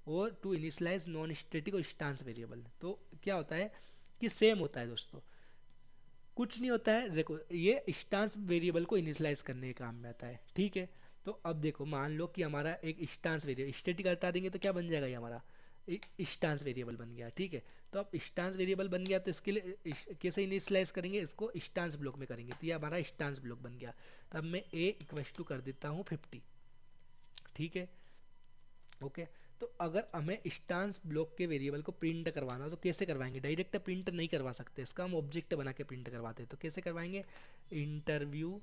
और टू इनिशियलाइज नॉन स्टैटिक और इंस्टेंस वेरिएबल, तो क्या होता है कि सेम होता है दोस्तों, कुछ नहीं होता है। देखो ये इंस्टेंस वेरिएबल को इनिशियलाइज करने के काम में आता है, ठीक है। तो अब देखो मान लो कि हमारा एक इंस्टेंस वेरिएबल, स्टैटिक हटा देंगे तो क्या बन जाएगा, ये हमारा इंस्टेंस वेरिएबल बन गया, ठीक है। तो अब इंस्टेंस वेरिएबल बन गया, तो इसके लिए कैसे इनिशियलाइज करेंगे, इसको इंस्टेंस ब्लॉक में करेंगे, तो ये हमारा इंस्टेंस ब्लॉक बन गया। तो अब मैं ए इक्वल्स टू कर देता हूँ 50, ठीक है, ओके। तो अगर हमें इंस्टेंस ब्लॉक के वेरिएबल को प्रिंट करवाना हो तो कैसे करवाएंगे, डायरेक्ट प्रिंट नहीं करवा सकते, इसका हम ऑब्जेक्ट बना के प्रिंट करवाते हैं। तो कैसे करवाएंगे, interview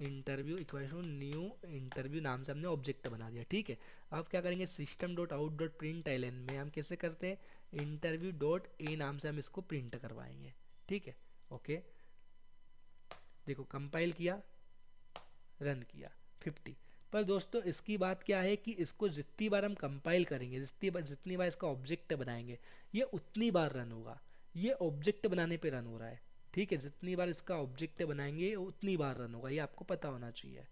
equal to new interview नाम से हमने ऑब्जेक्ट बना दिया, ठीक है। अब क्या करेंगे, system dot out dot println में हम कैसे करते हैं, इंटरव्यू डॉट ए नाम से हम इसको प्रिंट करवाएंगे, ठीक है, ओके। देखो कंपाइल किया, रन किया 50। पर दोस्तों इसकी बात क्या है कि इसको जितनी बार हम कंपाइल करेंगे, जितनी बार इसका ऑब्जेक्ट बनाएंगे, ये उतनी बार रन होगा। ये ऑब्जेक्ट बनाने पे रन हो रहा है, ठीक है, जितनी बार इसका ऑब्जेक्ट बनाएंगे उतनी बार रन होगा, ये आपको पता होना चाहिए।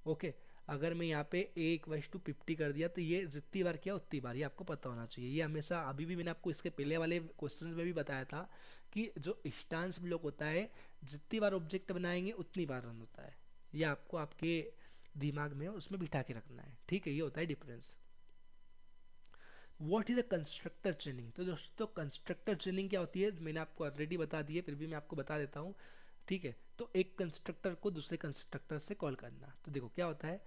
ओके, अगर मैं यहाँ पे A=50 कर दिया तो ये जितनी बार किया उतनी बार, ये आपको पता होना चाहिए। ये हमेशा, अभी भी मैंने आपको इसके पहले वाले क्वेश्चन में भी बताया था कि जो इंस्टेंस ब्लॉक होता है जितनी बार ऑब्जेक्ट बनाएंगे उतनी बार रन होता है। ये आपको आपके दिमाग में उसमें बिठा के रखना है, ठीक है, ये होता है difference. What is a constructor चेनिंग? तो दोस्तों कंस्ट्रक्टर चेनिंग क्या होती है मैंने आपको ऑलरेडी बता दी है, फिर भी मैं आपको बता देता हूँ, ठीक है। तो एक कंस्ट्रक्टर को दूसरे कंस्ट्रक्टर से कॉल करना, तो देखो क्या होता है।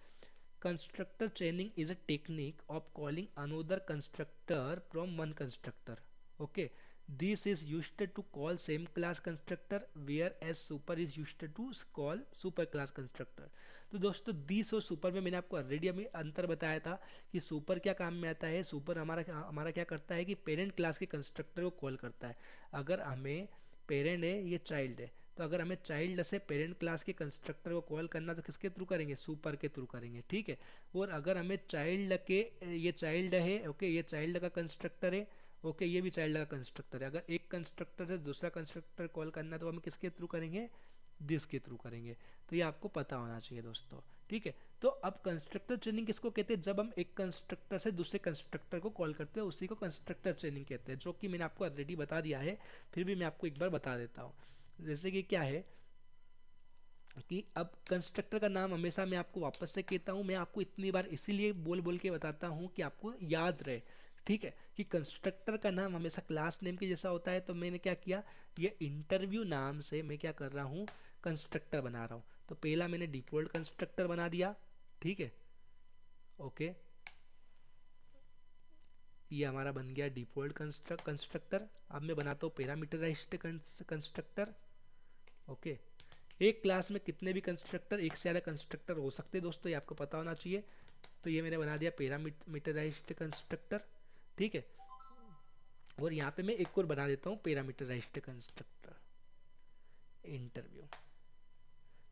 Constructor chaining is a technique of calling another constructor from one constructor. Okay, this is used to call same class constructor whereas super is used to call super class constructor. तो दोस्तों दिस और सुपर में मैंने आपको ऑलरेडी अभी अंतर बताया था कि सुपर क्या काम में आता है। सुपर हमारा हमारा क्या करता है कि पेरेंट क्लास के कंस्ट्रक्टर को कॉल करता है। अगर हमें पेरेंट है, ये चाइल्ड है, तो अगर हमें चाइल्ड से पेरेंट क्लास के कंस्ट्रक्टर को कॉल करना तो किसके थ्रू करेंगे? सुपर के थ्रू करेंगे, ठीक है। और अगर हमें चाइल्ड के, ये चाइल्ड है, ओके, ये चाइल्ड का कंस्ट्रक्टर है, ओके, ये भी चाइल्ड का कंस्ट्रक्टर है। अगर एक कंस्ट्रक्टर से दूसरा कंस्ट्रक्टर कॉल करना तो हम किसके थ्रू करेंगे? दिस के थ्रू करेंगे। तो ये आपको पता होना चाहिए दोस्तों, ठीक है। तो अब कंस्ट्रक्टर चेनिंग किसको कहते हैं? जब हम एक कंस्ट्रक्टर से दूसरे कंस्ट्रक्टर को कॉल करते हैं उसी को कंस्ट्रक्टर चेनिंग कहते हैं, जो कि मैंने आपको ऑलरेडी बता दिया है, फिर भी मैं आपको एक बार बता देता हूँ। जैसे कि क्या है कि अब कंस्ट्रक्टर का नाम हमेशा मैं आपको वापस से कहता हूँ, मैं आपको इतनी बार इसीलिए बोल बोल के बताता हूँ कि आपको याद रहे, ठीक है, कि कंस्ट्रक्टर का नाम हमेशा क्लास नेम के जैसा होता है। तो मैंने क्या किया, ये इंटरव्यू नाम से मैं क्या कर रहा हूँ, कंस्ट्रक्टर बना रहा हूँ। तो पहला मैंने डिफॉल्ट कंस्ट्रक्टर बना दिया, ठीक है, ओके, ये हमारा बन गया डिफॉल्ट कंस्ट्रक्टर। अब मैं बनाता हूँ पैरामीटराइज्ड कंस्ट्रक्टर, ओके। एक क्लास में कितने भी कंस्ट्रक्टर, एक से ज़्यादा कंस्ट्रक्टर हो सकते हैं दोस्तों, ये आपको पता होना चाहिए। तो ये मैंने बना दिया पैरामीटराइज्ड कंस्ट्रक्टर, ठीक है। और यहाँ पे मैं एक और बना देता हूँ पैरामीटराइज्ड कंस्ट्रक्टर, इंटरव्यू,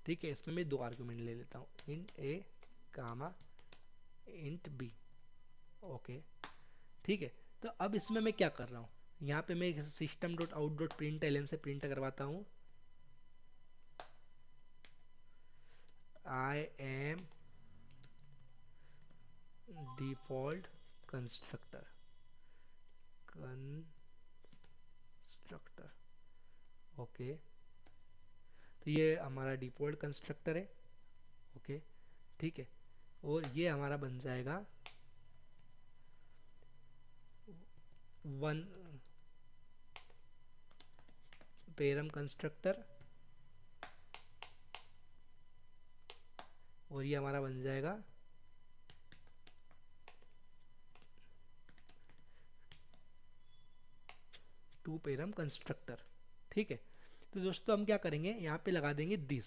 ठीक है। इसमें मैं दो आर्गुमेंट ले लेता हूँ, इंट ए कामा इंट बी, ओके, ठीक है। तो अब इसमें मैं क्या कर रहा हूँ, यहाँ पे मैं system dot out dot print L से प्रिंट करवाता हूँ, I am default constructor, okay. तो ये हमारा डिफॉल्ट कंस्ट्रक्टर है, ओके, ठीक है। और ये हमारा बन जाएगा वन पेरम कंस्ट्रक्टर, और ये हमारा बन जाएगा टू पेरम कंस्ट्रक्टर, ठीक है। तो दोस्तों हम क्या करेंगे, यहाँ पे लगा देंगे दिस,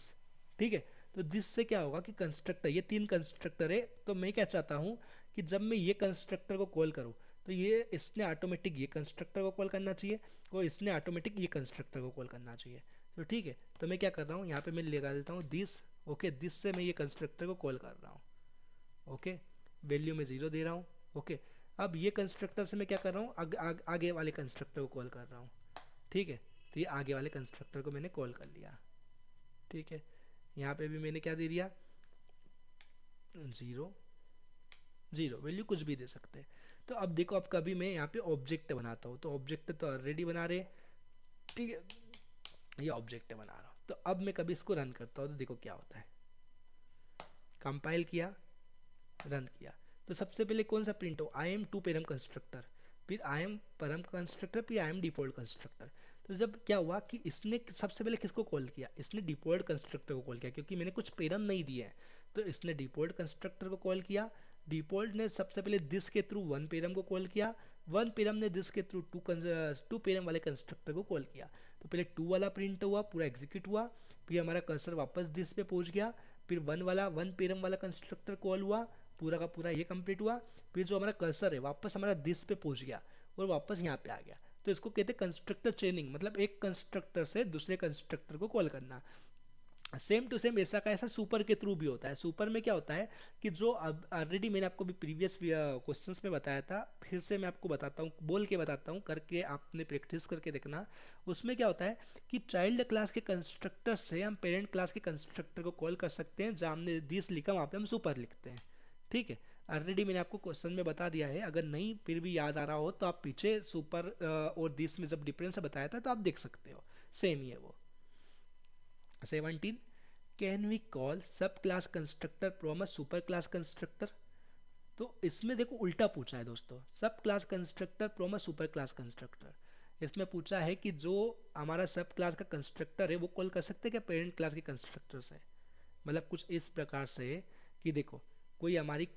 ठीक है। तो दिस से क्या होगा कि कंस्ट्रक्टर, ये तीन कंस्ट्रक्टर है, तो मैं क्या चाहता हूँ कि जब मैं ये कंस्ट्रक्टर को कॉल करूँ तो ये इसने ऑटोमेटिक ये कंस्ट्रक्टर को कॉल करना चाहिए और इसने ऑटोमेटिक ये कंस्ट्रक्टर को कॉल करना चाहिए। तो ठीक है, तो मैं क्या कर रहा हूँ, यहाँ पे मैं लगा देता हूँ दिस, ओके। दिस से मैं ये कंस्ट्रक्टर को कॉल कर रहा हूँ, ओके, वैल्यू में 0 दे रहा हूँ, ओके। अब ये कंस्ट्रक्टर से मैं क्या कर रहा हूँ, आगे वाले कंस्ट्रक्टर को कॉल कर रहा हूँ, ठीक है। तो ये आगे वाले कंस्ट्रक्टर को मैंने कॉल कर लिया, ठीक है। यहाँ पे भी मैंने क्या दे दिया, 0 0, वैल्यू कुछ भी दे सकते हैं। तो अब देखो, अब कभी मैं यहाँ पे ऑब्जेक्ट बनाता हूँ, तो ऑब्जेक्ट तो ऑलरेडी बना रहे, ठीक है, ये ऑब्जेक्ट बना रहा हूँ। तो अब मैं कभी इसको रन करता हूँ तो देखो क्या होता है, कंपाइल किया, रन किया, तो सबसे पहले कौन सा प्रिंट हो, I am two param constructor, फिर आई एम परम कंस्ट्रक्टर, फिर आई एम डिफॉल्ट कंस्ट्रक्टर। तो जब क्या हुआ कि इसने सबसे पहले किसको कॉल किया, इसने डिफॉल्ट कंस्ट्रक्टर को कॉल किया, क्योंकि मैंने कुछ पेरम नहीं दिए हैं, तो इसने डिफॉल्ट कंस्ट्रक्टर को कॉल किया। डिफॉल्ट ने सबसे पहले दिस के थ्रू वन पेरम को कॉल किया, वन पेरम ने दिस के थ्रू टू पेरम वाले कंस्ट्रक्टर को कॉल किया। तो पहले टू वाला प्रिंट हुआ, पूरा एग्जीक्यूट हुआ, फिर हमारा कर्सर वापस दिस पे पहुंच गया, फिर वन पेरम वाला कंस्ट्रक्टर कॉल हुआ, पूरा का पूरा ये कंप्लीट हुआ, फिर जो हमारा कर्सर है वापस हमारा दिस पे पहुंच गया और वापस यहाँ पे आ गया। तो इसको कहते हैं कंस्ट्रक्टर चेनिंग, मतलब एक कंस्ट्रक्टर से दूसरे कंस्ट्रक्टर को कॉल करना। सेम टू सेम ऐसा का ऐसा सुपर के थ्रू भी होता है। सुपर में क्या होता है कि जो अब ऑलरेडी मैंने आपको भी प्रीवियस क्वेश्चंस में बताया था, फिर से मैं आपको बताता हूँ, बोल के बताता हूँ, करके आपने प्रैक्टिस करके देखना। उसमें क्या होता है कि चाइल्ड क्लास के कंस्ट्रक्टर से हम पेरेंट क्लास के कंस्ट्रक्टर को कॉल कर सकते हैं। जहाँ हमने दिस लिखा वहाँ पे हम सुपर लिखते हैं। ठीक है, ऑलरेडी मैंने आपको क्वेश्चन में बता दिया है, अगर नहीं फिर भी याद आ रहा हो तो आप पीछे सुपर और दिस में जब डिफरेंस बताया था तो आप देख सकते हो, सेम ही है वो। 17, can we call sub class constructor from a super class constructor. तो इसमें देखो उल्टा पूछा है दोस्तों, सब class constructor from a super class constructor. इसमें पूछा है कि जो हमारा सब क्लास का कंस्ट्रक्टर है वो कॉल कर सकते हैं क्या पेरेंट क्लास के कंस्ट्रक्टर से। मतलब कुछ इस प्रकार से कि देखो कोई हमारी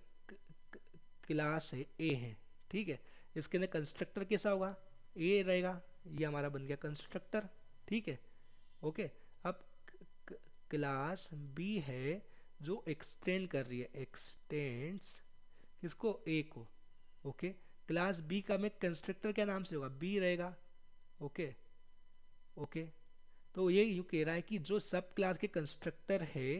क्लास है ए है, ठीक है, इसके अंदर कंस्ट्रक्टर कैसा होगा, ए रहेगा, ये हमारा बन गया कंस्ट्रक्टर। ठीक है, ओके। अब क्लास बी है जो एक्सटेंड कर रही है, एक्सटेंड्स किसको, ए को। ओके, क्लास बी का में कंस्ट्रक्टर क्या नाम से होगा, बी रहेगा। Okay, okay. तो ये यूँ कह रहा है कि जो सब क्लास के कंस्ट्रक्टर है,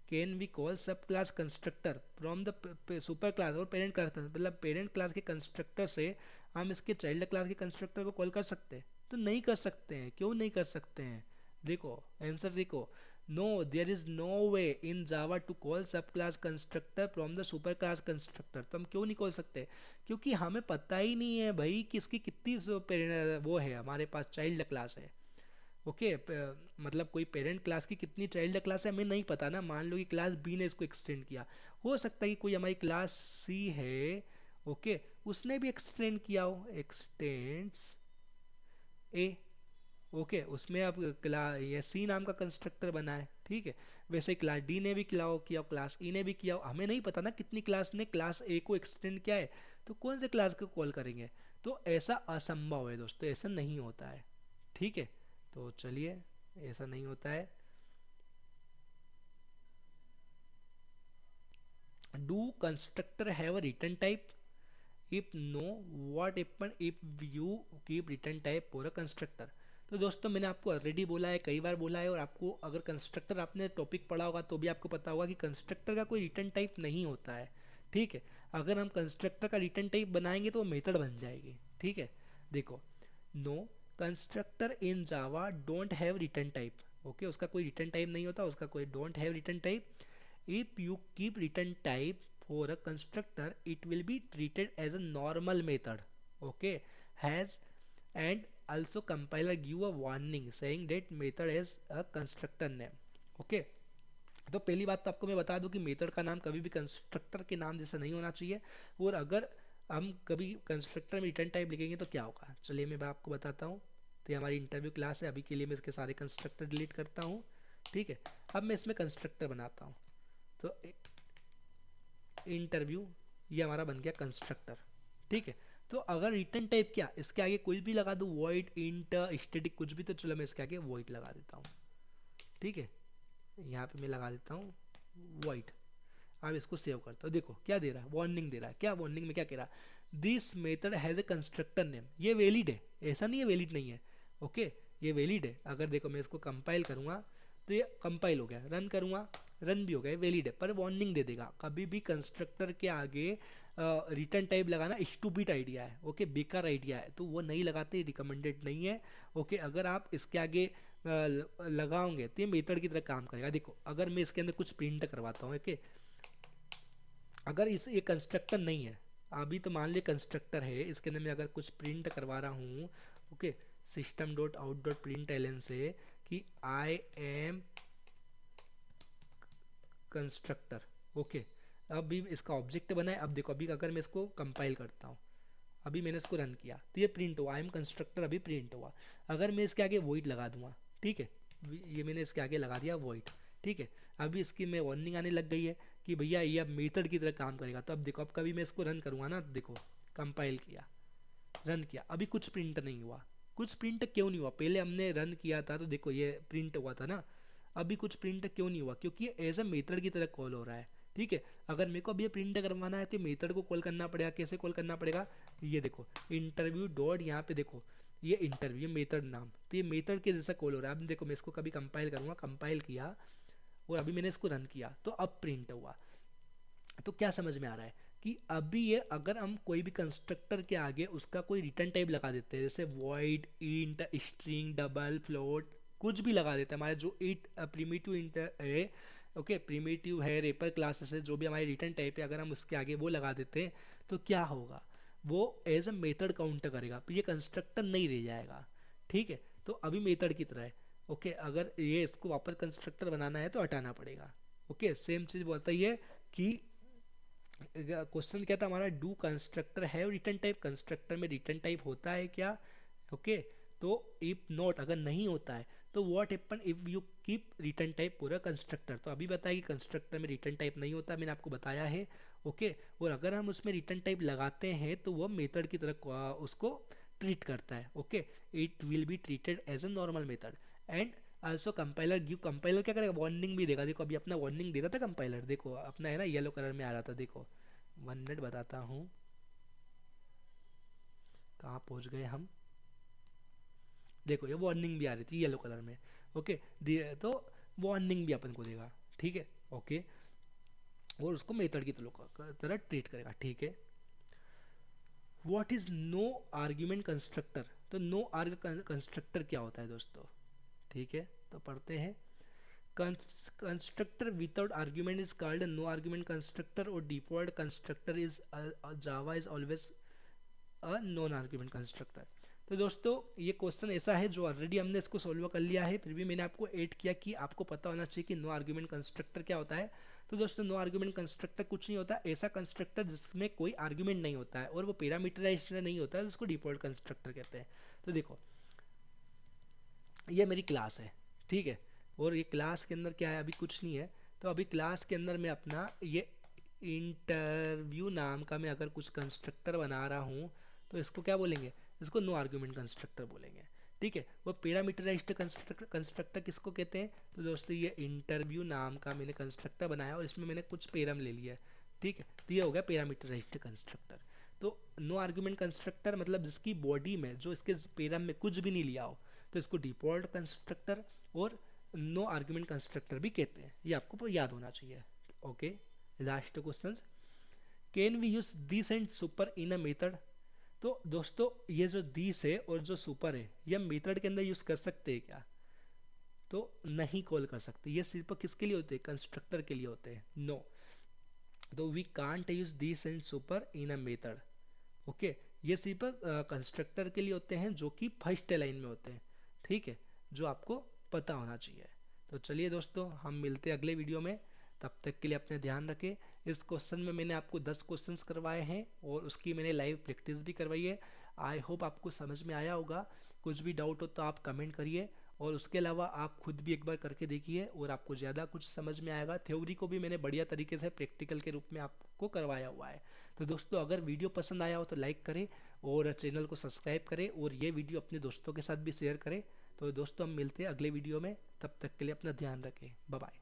can we call sub class constructor from the super class और पेरेंट क्लास, मतलब पेरेंट क्लास के कंस्ट्रक्टर से हम इसके चाइल्ड क्लास के कंस्ट्रक्टर को कॉल कर सकते हैं। तो नहीं कर सकते हैं, क्यों नहीं कर सकते हैं, देखो आंसर देखो। No, there is no way in Java to call sub class constructor from the super class constructor. तो हम क्यों नहीं कॉल सकते, क्योंकि हमें पता ही नहीं है भाई कि इसकी कितनी वो है, हमारे पास चाइल्ड क्लास है। ओके, मतलब कोई पेरेंट क्लास की कितनी चाइल्ड क्लास है हमें नहीं पता ना। मान लो कि क्लास बी ने इसको एक्सटेंड किया, हो सकता है कि कोई हमारी क्लास सी है, ओके, उसने भी एक्सटेंड किया हो, एक्सटेंड्स ए। ओके, उसमें अब क्लास ये सी नाम का कंस्ट्रक्टर बना है, ठीक है। वैसे क्लास डी ने भी किया, क्लास ई ने भी किया, हमें नहीं पता ना कितनी क्लास ने क्लास ए को एक्सटेंड किया है, तो कौन से क्लास को कॉल करेंगे। तो ऐसा असंभव है दोस्तों, ऐसा नहीं होता है। ठीक है, तो चलिए, ऐसा नहीं होता है। Do constructor have a return type, if know what happen if you keep return type for a constructor. तो दोस्तों मैंने आपको ऑलरेडी बोला है, कई बार बोला है, और आपको अगर कंस्ट्रक्टर आपने टॉपिक पढ़ा होगा तो भी आपको पता होगा कि कंस्ट्रक्टर का कोई रिटर्न टाइप नहीं होता है। ठीक है, अगर हम कंस्ट्रक्टर का रिटर्न टाइप बनाएंगे तो वो मेथड बन जाएगी। ठीक है, देखो, no constructor in Java don't have return type. Okay, उसका कोई रिटर्न टाइप नहीं होता, उसका कोई don't have return type. if you keep return type for a constructor it will be treated as a normal method, okay, has, and also compiler give a warning saying that method has a constructor name। okay, तो पहली बात तो आपको मैं बता दूं कि मेथड का नाम कभी भी कंस्ट्रक्टर के नाम जैसा नहीं होना चाहिए। और अगर हम कभी कंस्ट्रक्टर में रिटर्न टाइप लिखेंगे तो क्या होगा, चलिए मैं आपको बताता हूँ। तो ये हमारी इंटरव्यू क्लास है, अभी के लिए मैं इसके सारे कंस्ट्रक्टर डिलीट करता हूँ। ठीक है, अब मैं इसमें कंस्ट्रक्टर बनाता हूँ। तो इंटरव्यू, ये हमारा बन गया कंस्ट्रक्टर। ठीक है, तो अगर रिटर्न टाइप क्या, इसके आगे कोई भी लगा दूँ, वॉइड, इंट, स्टैटिक, कुछ भी, तो चलो मैं इसके आगे वॉइड लगा देता हूँ। ठीक है, यहाँ पे मैं लगा देता हूँ वॉइड। अब इसको सेव करता हूँ, देखो क्या दे रहा है, वार्निंग दे रहा है। क्या वार्निंग में क्या कह रहा है, this method has a constructor name. ये वैलिड है, ऐसा नहीं है वैलिड नहीं है। ओके, ये वैलिड है। अगर देखो मैं इसको कंपाइल करूँगा तो ये कंपाइल हो गया, रन करूँगा, रन भी हो गया, वैलिड है। पर वार्निंग दे देगा, कभी भी कंस्ट्रक्टर के आगे रिटर्न टाइप लगाना स्टूपिड आइडिया है। ओके, बेकार आइडिया है, तो वो नहीं लगाते, रिकमेंडेड नहीं है। ओके, अगर आप इसके आगे लगाओगे तो ये मेथड की तरह काम करेगा। देखो अगर मैं इसके अंदर कुछ प्रिंट करवाता हूँ, ओके, अगर इस ये कंस्ट्रक्टर नहीं है, अभी तो मान लिया कंस्ट्रक्टर है, इसके अंदर मैं अगर कुछ प्रिंट करवा रहा हूँ, okay, system dot out dot println से कि आई एम कंस्ट्रक्टर। ओके, अभी इसका ऑब्जेक्ट बना है। अब देखो, अभी अगर मैं इसको कंपाइल करता हूँ, अभी मैंने इसको रन किया तो ये प्रिंट हुआ, आई एम कंस्ट्रक्टर अभी प्रिंट हुआ। अगर मैं इसके आगे वॉइड लगा दूंगा, ठीक है, ये मैंने इसके आगे लगा दिया वॉइड। ठीक है, अभी इसकी मैं वार्निंग आने लग गई है कि भैया ये अब मेथड की तरह काम करेगा। तो अब देखो, अब कभी मैं इसको रन करूँगा ना, तो देखो कंपाइल किया, रन किया, अभी कुछ प्रिंट नहीं हुआ। कुछ प्रिंट क्यों नहीं हुआ, पहले हमने रन किया था तो देखो ये प्रिंट हुआ था ना। अभी कुछ प्रिंट क्यों नहीं हुआ, क्योंकि ये एज अ मेथड की तरह कॉल हो रहा है। ठीक है, अगर मेरे को अब ये प्रिंट करवाना है तो मेथड को कॉल करना पड़ेगा। कैसे कॉल करना पड़ेगा, ये देखो इंटरव्यू डॉट, यहाँ पे देखो ये इंटरव्यू, ये मेथड नाम, तो ये मेथड के जैसा कॉल हो रहा है। अब देखो मैं इसको कभी कंपाइल करूँगा, कंपाइल किया, और अभी मैंने इसको रन किया तो अब प्रिंट हुआ। तो क्या समझ में आ रहा है कि अभी ये अगर हम कोई भी कंस्ट्रक्टर के आगे उसका कोई रिटर्न टाइप लगा देते हैं, जैसे void, int, string, double, float, कुछ भी लगा देते हैं, हमारे जो इट प्रीमिटिव इंटर है, ओके, प्रीमिटिव है, रेपर क्लासेस है, जो भी हमारी रिटर्न टाइप है, अगर हम उसके आगे वो लगा देते हैं तो क्या होगा, वो एज अ मेथड काउंट करेगा, तो ये कंस्ट्रक्टर नहीं रह जाएगा। ठीक है, तो अभी मेथड की तरह है। ओके, अगर ये इसको वापस कंस्ट्रक्टर बनाना है तो हटाना पड़ेगा। ओके, सेम चीज़ बोलता ही है कि क्वेश्चन क्या था हमारा, डू कंस्ट्रक्टर है रिटर्न टाइप, कंस्ट्रक्टर में रिटर्न टाइप होता है क्या। ओके, तो इफ नॉट, अगर नहीं होता है तो what happen if you keep return type पूरा कंस्ट्रक्टर। तो अभी बताया कि कंस्ट्रक्टर में रिटर्न टाइप नहीं होता, मैंने आपको बताया है। ओके, और अगर हम उसमें रिटर्न टाइप लगाते हैं तो वह मेथड की तरह उसको ट्रीट करता है। Okay, it will be treated as a normal method and also compiler give, compiler क्या करेगा, वार्निंग भी देगा। देखो अभी अपना वार्निंग दे रहा था कंपाइलर, देखो अपना है ना येलो कलर में आ रहा था, देखो 1 मिनट बताता हूँ कहाँ पहुँच गए हम। देखो ये वार्निंग भी आ रही थी येलो कलर में। ओके, तो वार्निंग भी अपन को देगा। ठीक है, ओके, और उसको मेथड की तरह ट्रीट करेगा। ठीक है, what is no argument constructor. तो नो आर्ग कंस्ट्रक्टर क्या होता है दोस्तों। ठीक है, तो पढ़ते हैं। constructor without argument is called a no argument constructor or default constructor is java is always a non argument constructor। तो दोस्तों ये क्वेश्चन ऐसा है जो ऑलरेडी हमने इसको सॉल्व कर लिया है, फिर भी मैंने आपको ऐड किया कि आपको पता होना चाहिए कि नो आर्ग्यूमेंट कंस्ट्रक्टर क्या होता है। तो दोस्तों नो आर्ग्यूमेंट कंस्ट्रक्टर कुछ नहीं होता, ऐसा कंस्ट्रक्टर जिसमें कोई आर्ग्यूमेंट नहीं होता है और वो पैरामीटराइज्ड नहीं होता है, उसको डिफॉल्ट कंस्ट्रक्टर कहते हैं। तो देखो ये मेरी क्लास है, ठीक है, और ये क्लास के अंदर क्या है, अभी कुछ नहीं है। तो अभी क्लास के अंदर मैं अपना ये इंटरव्यू नाम का मैं अगर कुछ कंस्ट्रक्टर बना रहा हूँ तो इसको क्या बोलेंगे, इसको नो आर्ग्यूमेंट कंस्ट्रक्टर बोलेंगे। ठीक है, वो पैरामीटराइज्ड कंस्ट्रक्टर किसको कहते हैं, तो दोस्तों ये इंटरव्यू नाम का मैंने कंस्ट्रक्टर बनाया और इसमें मैंने कुछ पैराम ले लिया है। ठीक है, तो ये हो गया पैरामीटराइज्ड कंस्ट्रक्टर। तो नो आर्ग्यूमेंट कंस्ट्रक्टर मतलब जिसकी बॉडी में, जो इसके पैराम में कुछ भी नहीं लिया हो, तो इसको डिफॉल्ट कंस्ट्रक्टर और नो आर्ग्यूमेंट कंस्ट्रक्टर भी कहते हैं, ये आपको याद होना चाहिए। Okay, last question, can we use this and super in a method. तो दोस्तों ये जो दिस है और जो सुपर है ये मेथड के अंदर यूज कर सकते हैं क्या, तो नहीं कॉल कर सकते, ये सिर्फ किसके लिए होते हैं, कंस्ट्रक्टर के लिए होते हैं। नो, तो we can't use this and super in a method. Okay, ये सिर्फ कंस्ट्रक्टर के लिए होते हैं जो कि फर्स्ट लाइन में होते हैं। ठीक है, जो आपको पता होना चाहिए। तो चलिए दोस्तों हम मिलते हैं अगले वीडियो में, तब तक के लिए अपने ध्यान रखें। इस क्वेश्चन में मैंने आपको 10 क्वेश्चंस करवाए हैं और उसकी मैंने लाइव प्रैक्टिस भी करवाई है। आई होप आपको समझ में आया होगा। कुछ भी डाउट हो तो आप कमेंट करिए और उसके अलावा आप खुद भी एक बार करके देखिए और आपको ज़्यादा कुछ समझ में आएगा। थ्योरी को भी मैंने बढ़िया तरीके से प्रैक्टिकल के रूप में आपको करवाया हुआ है। तो दोस्तों अगर वीडियो पसंद आया हो तो लाइक करें और चैनल को सब्सक्राइब करें और ये वीडियो अपने दोस्तों के साथ भी शेयर करें। तो दोस्तों हम मिलते हैं अगले वीडियो में, तब तक के लिए अपना ध्यान रखें, बाय बाय।